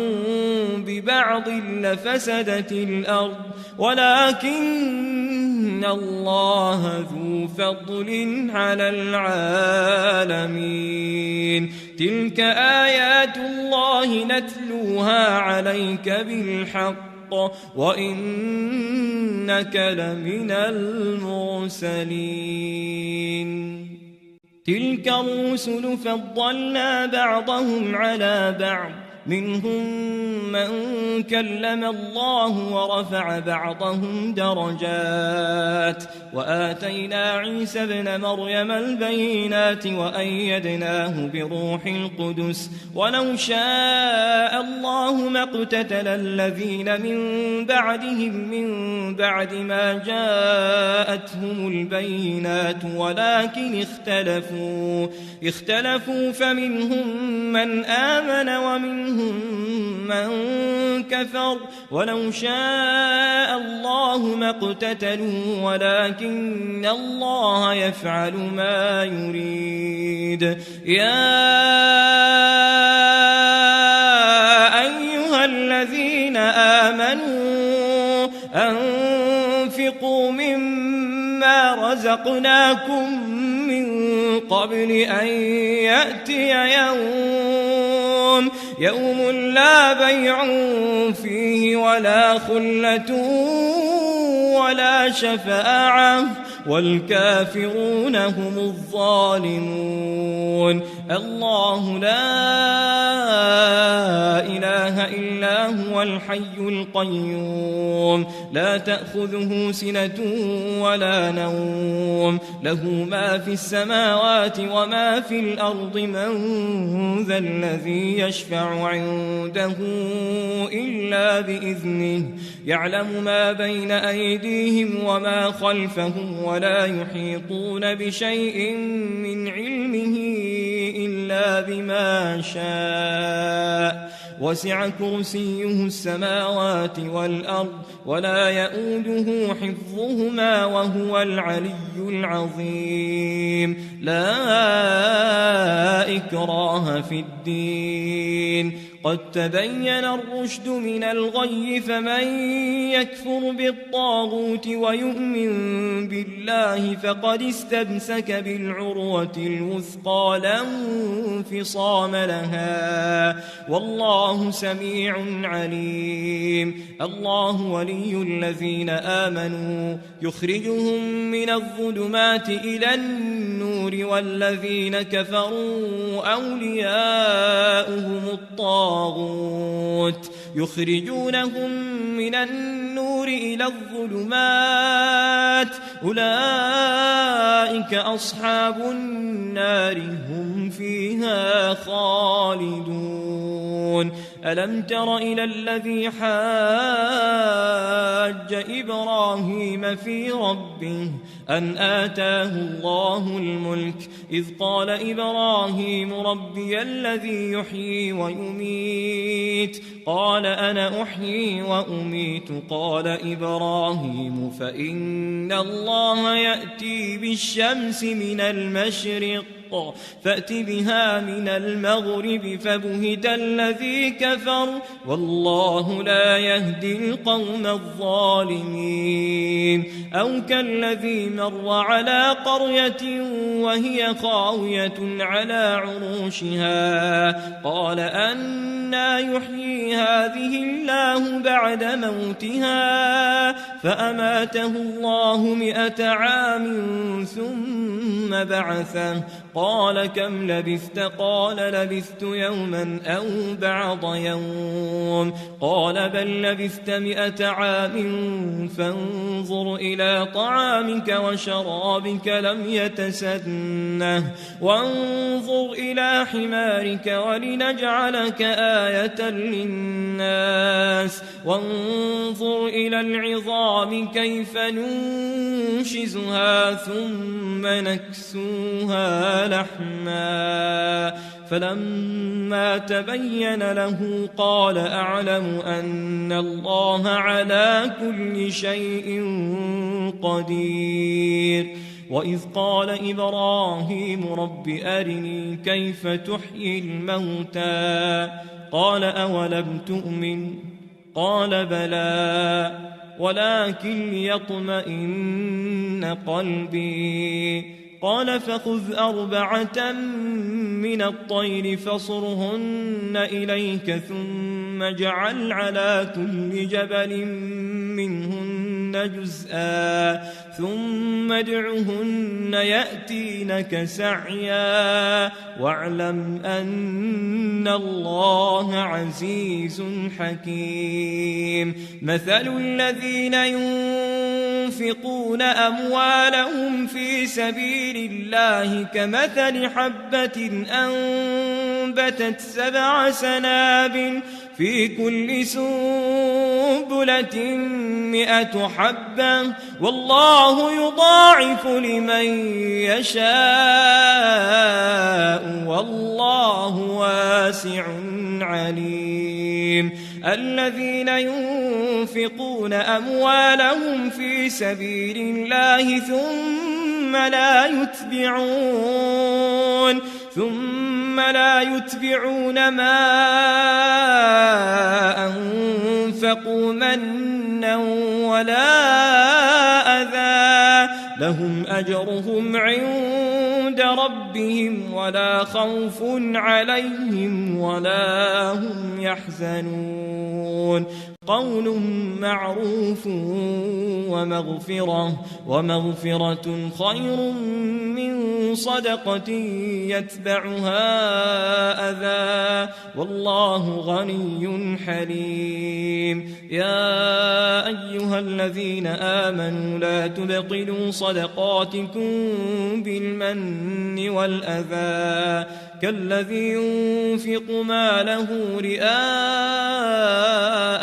ببعض لفسدت الأرض ولكن الله ذو فضل على العالمين. تلك آيات الله نتلوها عليك بالحق وإنك لمن المرسلين. تلك الرسل فضلنا بعضهم على بعض منهم من كلم الله ورفع بعضهم درجات وآتينا عيسى ابن مريم البينات وأيدناه بروح القدس ولو شاء الله ما اقتتل الذين من بعدهم من بعد ما جاءتهم البينات ولكن اختلفوا فمنهم من آمن ومنهم من كفر ولو شاء الله ما اقتتلوا ولكن الله يفعل ما يريد. يا أيها الذين آمنوا أنفقوا مما رزقناكم من قبل أن يأتي يوم لا بيع فيه ولا خلة ولا شفاعة والكافرون هم الظالمون. الله لا إله إلا هو الحي القيوم لا تأخذه سنة ولا نوم له ما في السماوات وما في الأرض من ذا الذي يشفع عنده إلا بإذنه يعلم ما بين أيديهم وما خلفهم ولا يحيطون بشيء من علمه إلا بما شاء وسع كرسيه السماوات والأرض ولا يؤوده حفظهما وهو العلي العظيم لا إكراه في الدين قد تبين الرشد من الغي فمن يكفر بالطاغوت ويؤمن بالله فقد استمسك بالعروة الوثقى لا انفصام لها والله سميع عليم الله ولي الذين آمنوا يخرجهم من الظلمات إلى النور والذين كفروا أولياؤهم الطاغوت يخرجونهم من النور إلى الظلمات أولئك أصحاب النار هم فيها خالدون ألم تر إلى الذي حاج إبراهيم في ربه أن آتاه الله الملك إذ قال إبراهيم ربي الذي يحيي ويميت قال أنا أحيي وأميت قال إبراهيم فإن الله يأتي بالشمس من المشرق فأت بها من المغرب فبهت الذي كفر والله لا يهدي القوم الظالمين أو كالذي مر على قرية وهي خاوية على عروشها قال أنى يحيي هذه الله بعد موتها فأماته الله 100 عام ثم بعثه قال كم لبثت قال لبثت يوما أو بعض يوم قال بل لبثت 100 عام فانظر إلى طعامك وشرابك لم يتسنه وانظر إلى حمارك ولنجعلك آية للناس وانظر إلى العظام كيف ننشزها ثم نكسوها لحما فلما تبين له قال أعلم أن الله على كل شيء قدير وإذ قال إبراهيم رب أرني كيف تحيي الموتى قال أولم تؤمن قال بلى ولكن ليطمئن قلبي قال فخذ 4 من الطير فصرهن إليك ثم اجعل على كل جبل منهن جزءا ثم ادعهن يأتينك سعيا واعلم أن الله عزيز حكيم مثل الذين ينفقون أموالهم في سبيل الله كمثل حبة أنبتت 7 سنابل في كل سنبلة 100 حبة والله يضاعف لمن يشاء والله واسع عليم الذين ينفقون أموالهم في سبيل الله ثم لا يتبعون ما أنفقوا منا ولا أذى لهم أجرهم عند ربهم ولا خوف عليهم ولا هم يحزنون قول معروف ومغفرة خير من صدقة يتبعها أذى والله غني حليم يا أيها الذين آمنوا لا تبطلوا صدقاتكم بالمن والأذى كالذي ينفق ماله رئاء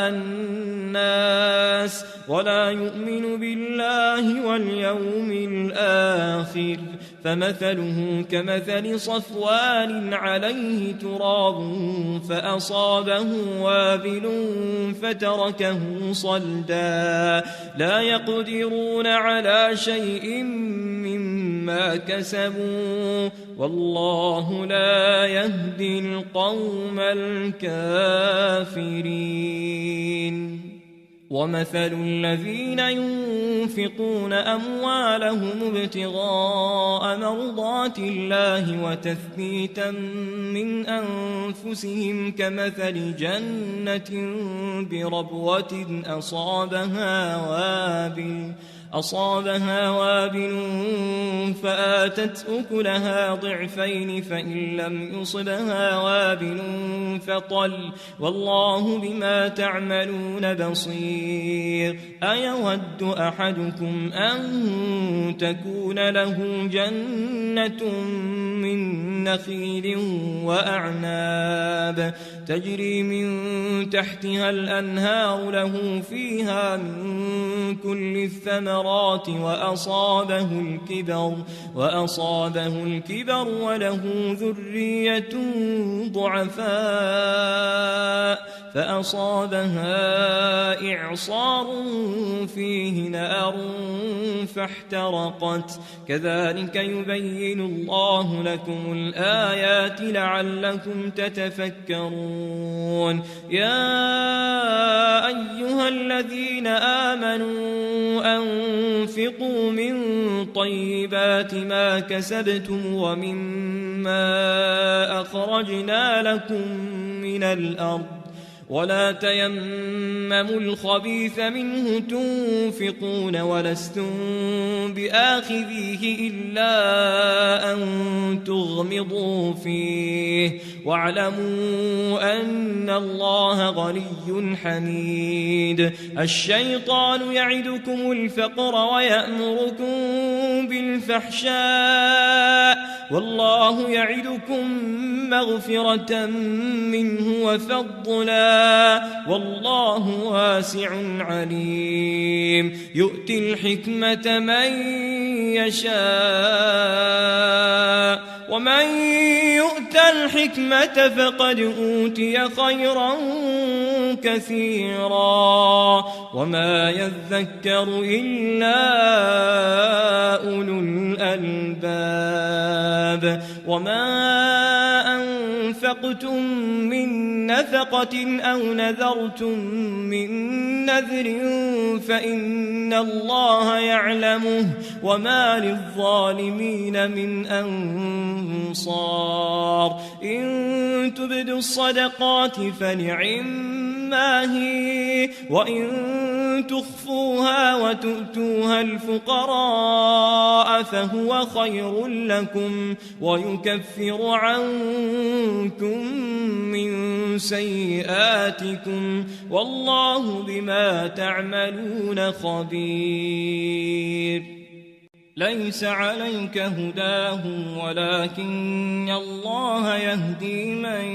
الناس ولا يؤمن بالله واليوم الآخر فمثله كمثل صفوان عليه تراب فأصابه وابل فتركه صلدا لا يقدرون على شيء مما كسبوا والله لا يهدي القوم الكافرين ومثل الذين ينفقون أموالهم ابتغاء مرضات الله وتثبيتا من أنفسهم كمثل جنة بربوة أصابها وابل فآتت أكلها ضعفين فإن لم يصبها وابل فطل والله بما تعملون بصير أيود أحدكم أن تكون له جنة من نخيل وأعناب تجري من تحتها الأنهار له فيها من كل الثمرات وأصابه الكبر وله ذرية ضعفاء فأصابها إعصار فيه نار فاحترقت كذلك يبين الله لكم الآيات لعلكم تتفكرون يا أيها الذين آمنوا أنفقوا من طيبات ما كسبتم ومما أخرجنا لكم من الأرض ولا تيمموا الخبيث منه تنفقون ولستم بآخذيه إلا أن تغمضوا فيه واعلموا أن الله غني حميد الشيطان يعدكم الفقر ويأمركم بالفحشاء والله يعدكم مغفرة منه وفضلا والله واسع عليم يؤتي الحكمة من يشاء ومن يؤت الحكمة فقد أوتي خيرا كثيرا وما يذكر إلا أولو الألباب وما أنفقتم من نفقة أو نذرتم من نذر فإن الله يعلمه وما للظالمين من أنصار إن تبدوا الصدقات فنعما هي وإن تخفوها وتؤتوها الفقراء فهو خير لكم ويكفر عنكم من سيئاتكم والله بما تعملون خبير ليس عليك هداهم ولكن الله يهدي من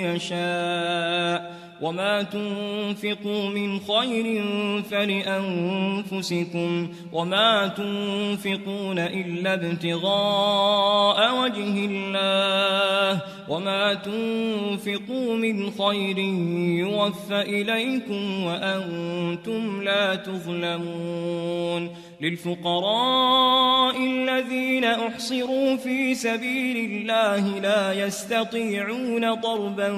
يشاء وما تنفقوا من خير فلأنفسكم وما تنفقون إلا ابتغاء وجه الله وما تنفقوا من خير يوفى إليكم وأنتم لا تظلمون للفقراء الذين أحصروا في سبيل الله لا يستطيعون ضربا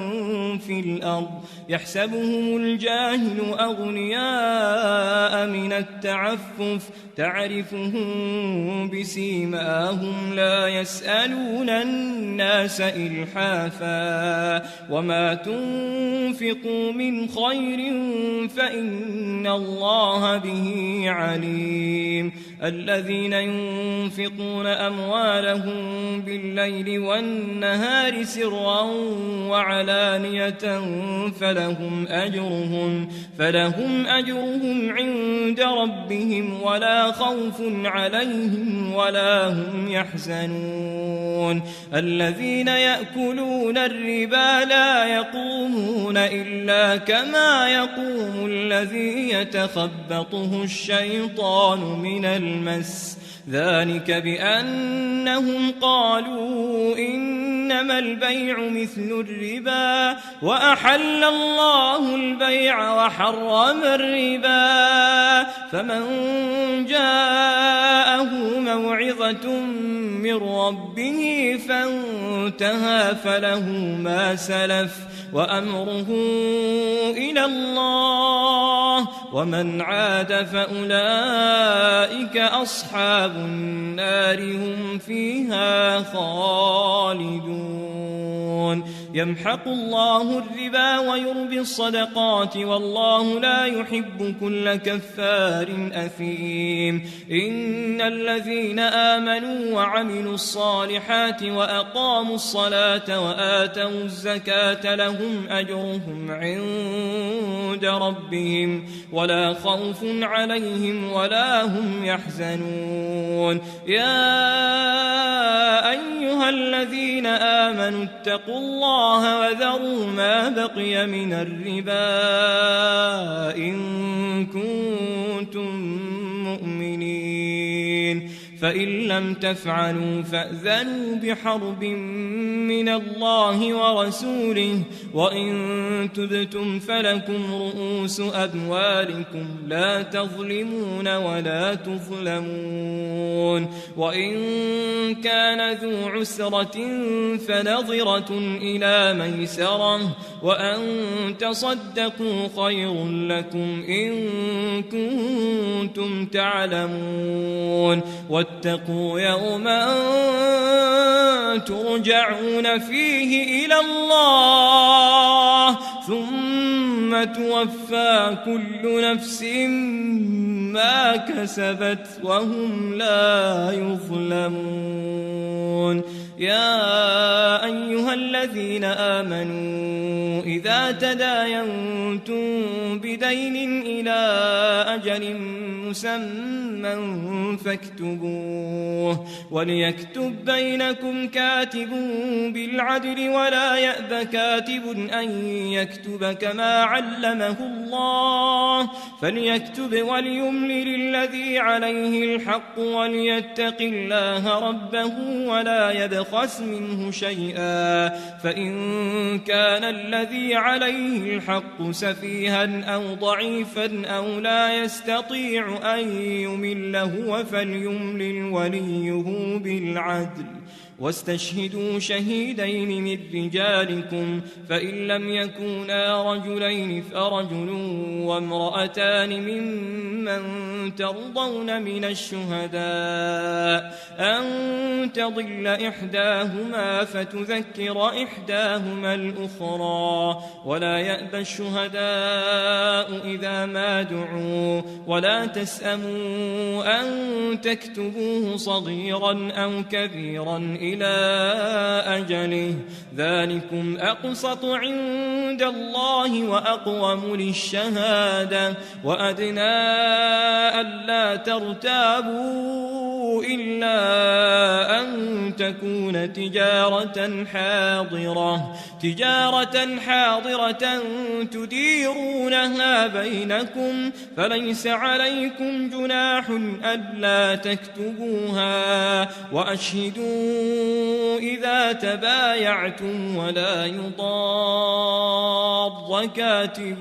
في الأرض يحسبهم الجاهل أغنياء من التعفف تعرفهم بسيماهم لا يسألون الناس إلحافا وما تنفقوا من خير فإن الله به عليم الذين ينفقون أموالهم بالليل والنهار سرا وعلانية فلهم أجرهم عند ربهم ولا خوف عليهم ولا هم يحزنون الذين يأكلون الربا لا يقومون إلا كما يقوم الذي يتخبطه الشيطان من المس ذلك بأنهم قالوا إنما البيع مثل الربا وأحل الله البيع وحرم الربا فمن جاءه موعظة من ربه فانتهى فله ما سلف وأمره إلى الله ومن عاد فأولئك أصحاب النار هم فيها خالدون يمحق الله الربا ويربي الصدقات والله لا يحب كل كفار أثيم إن الذين آمنوا وعملوا الصالحات وأقاموا الصلاة وآتوا الزكاة لهم أجرهم عند ربهم ولا خوف عليهم ولا هم يحزنون يا أيها الذين آمنوا اتقوا الله وذروا ما بقي من الربا إن كنتم مؤمنين فإن لم تفعلوا فأذنوا بحرب من الله ورسوله وإن تبتم فلكم رؤوس أموالكم لا تظلمون ولا تظلمون وإن كان ذو عسرة فنظرة إلى ميسرة وأن تصدقوا خير لكم إن كنتم تعلمون واتقوا يوما ترجعون فيه إلى الله ثم توفى كل نفس ما كسبت وهم لا يظلمون يا أيها الذين آمنوا إذا تداينتم بدين إلى أجل مسمى فاكتبوه وليكتب بينكم كاتب بالعدل ولا يأب كاتب أن يكتب كما علمه الله فليكتب وليملل الذي عليه الحق وليتق الله ربه ولا يبخس منه شيئا فإن كان الذي عليه الحق سفيها أو ضعيفا أو لا يستطيع أن يمل هو فليملل وليه بالعدل واستشهدوا شهيدين من رجالكم فإن لم يكونا رجلين فرجل وامرأتان ممن ترضون من الشهداء أن تضل إحداهما فتذكر إحداهما الأخرى ولا يأبى الشهداء إذا ما دعوا ولا تسأموا أن تكتبوه صغيرا أو كبيرا إلى أجله ذلكم أقسط عند الله وأقوم للشهادة وأدنى ألا ترتابوا إلا أن تكون تجارة حاضرة تديرونها بينكم فليس عليكم جناح ألا تكتبوها وأشهدوا إذا تبايعتم ولا يضار كاتب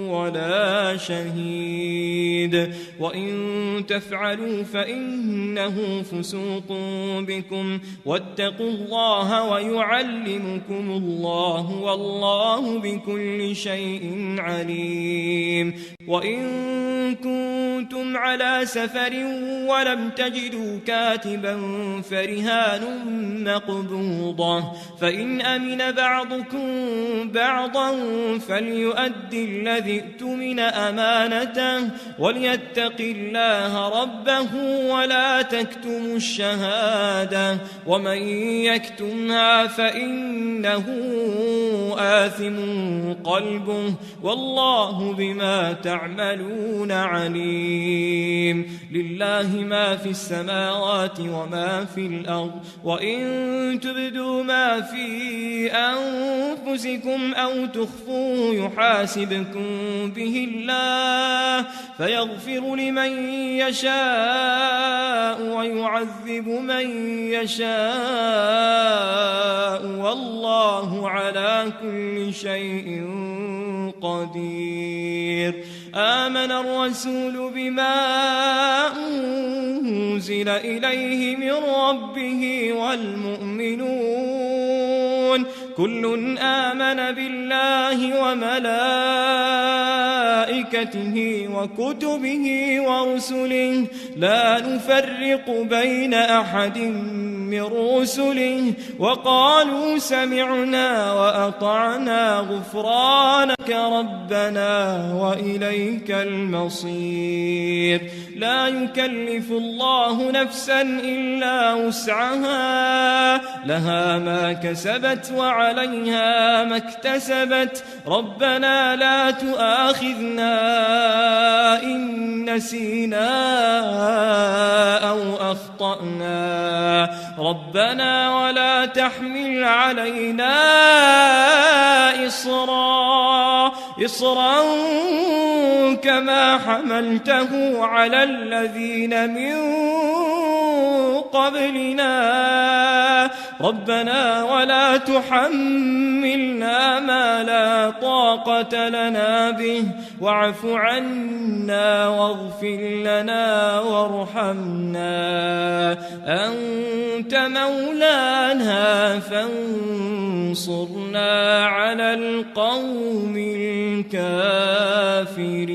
ولا شهيد وإن تفعلوا فإنه فسوق بكم واتقوا الله ويعلمكم الله والله بكل شيء عليم وإن كنتم على سفر ولم تجدوا كاتبا فرهان مقبوضة فإن أمن بعضكم بعضا فليؤدي الذي اؤتمن أمانته وليتق الله ربه ولا تكتموا الشهادة ومن يكتمها فإنه آثم قلبه والله بما تعملون تعملون عليم لله ما في السماوات وما في الأرض وإن تبدوا ما في أنفسكم أو تخفوه يحاسبكم به الله فيغفر لمن يشاء ويعذب من يشاء والله على كل شيء قدير آمن الرسول بما أنزل إليه من ربه والمؤمنون كل آمن بالله وملائكته وكتبه ورسله لا نفرق بين أحد من رسله وقالوا سمعنا وأطعنا غفرانك ربنا وإليك المصير لا يكلف الله نفسا إلا وسعها لها ما كسبت وعليها ما اكتسبت ربنا لا تؤاخذنا إن نسينا أو أخطأنا ربنا ولا تحمل علينا إصرا كما حملته على الذين من قبلنا ربنا ولا تحملنا ما لا طاقة لنا به واعف عنا واغفر لنا وارحمنا أنت مولانا فانصرنا على القوم الكافرين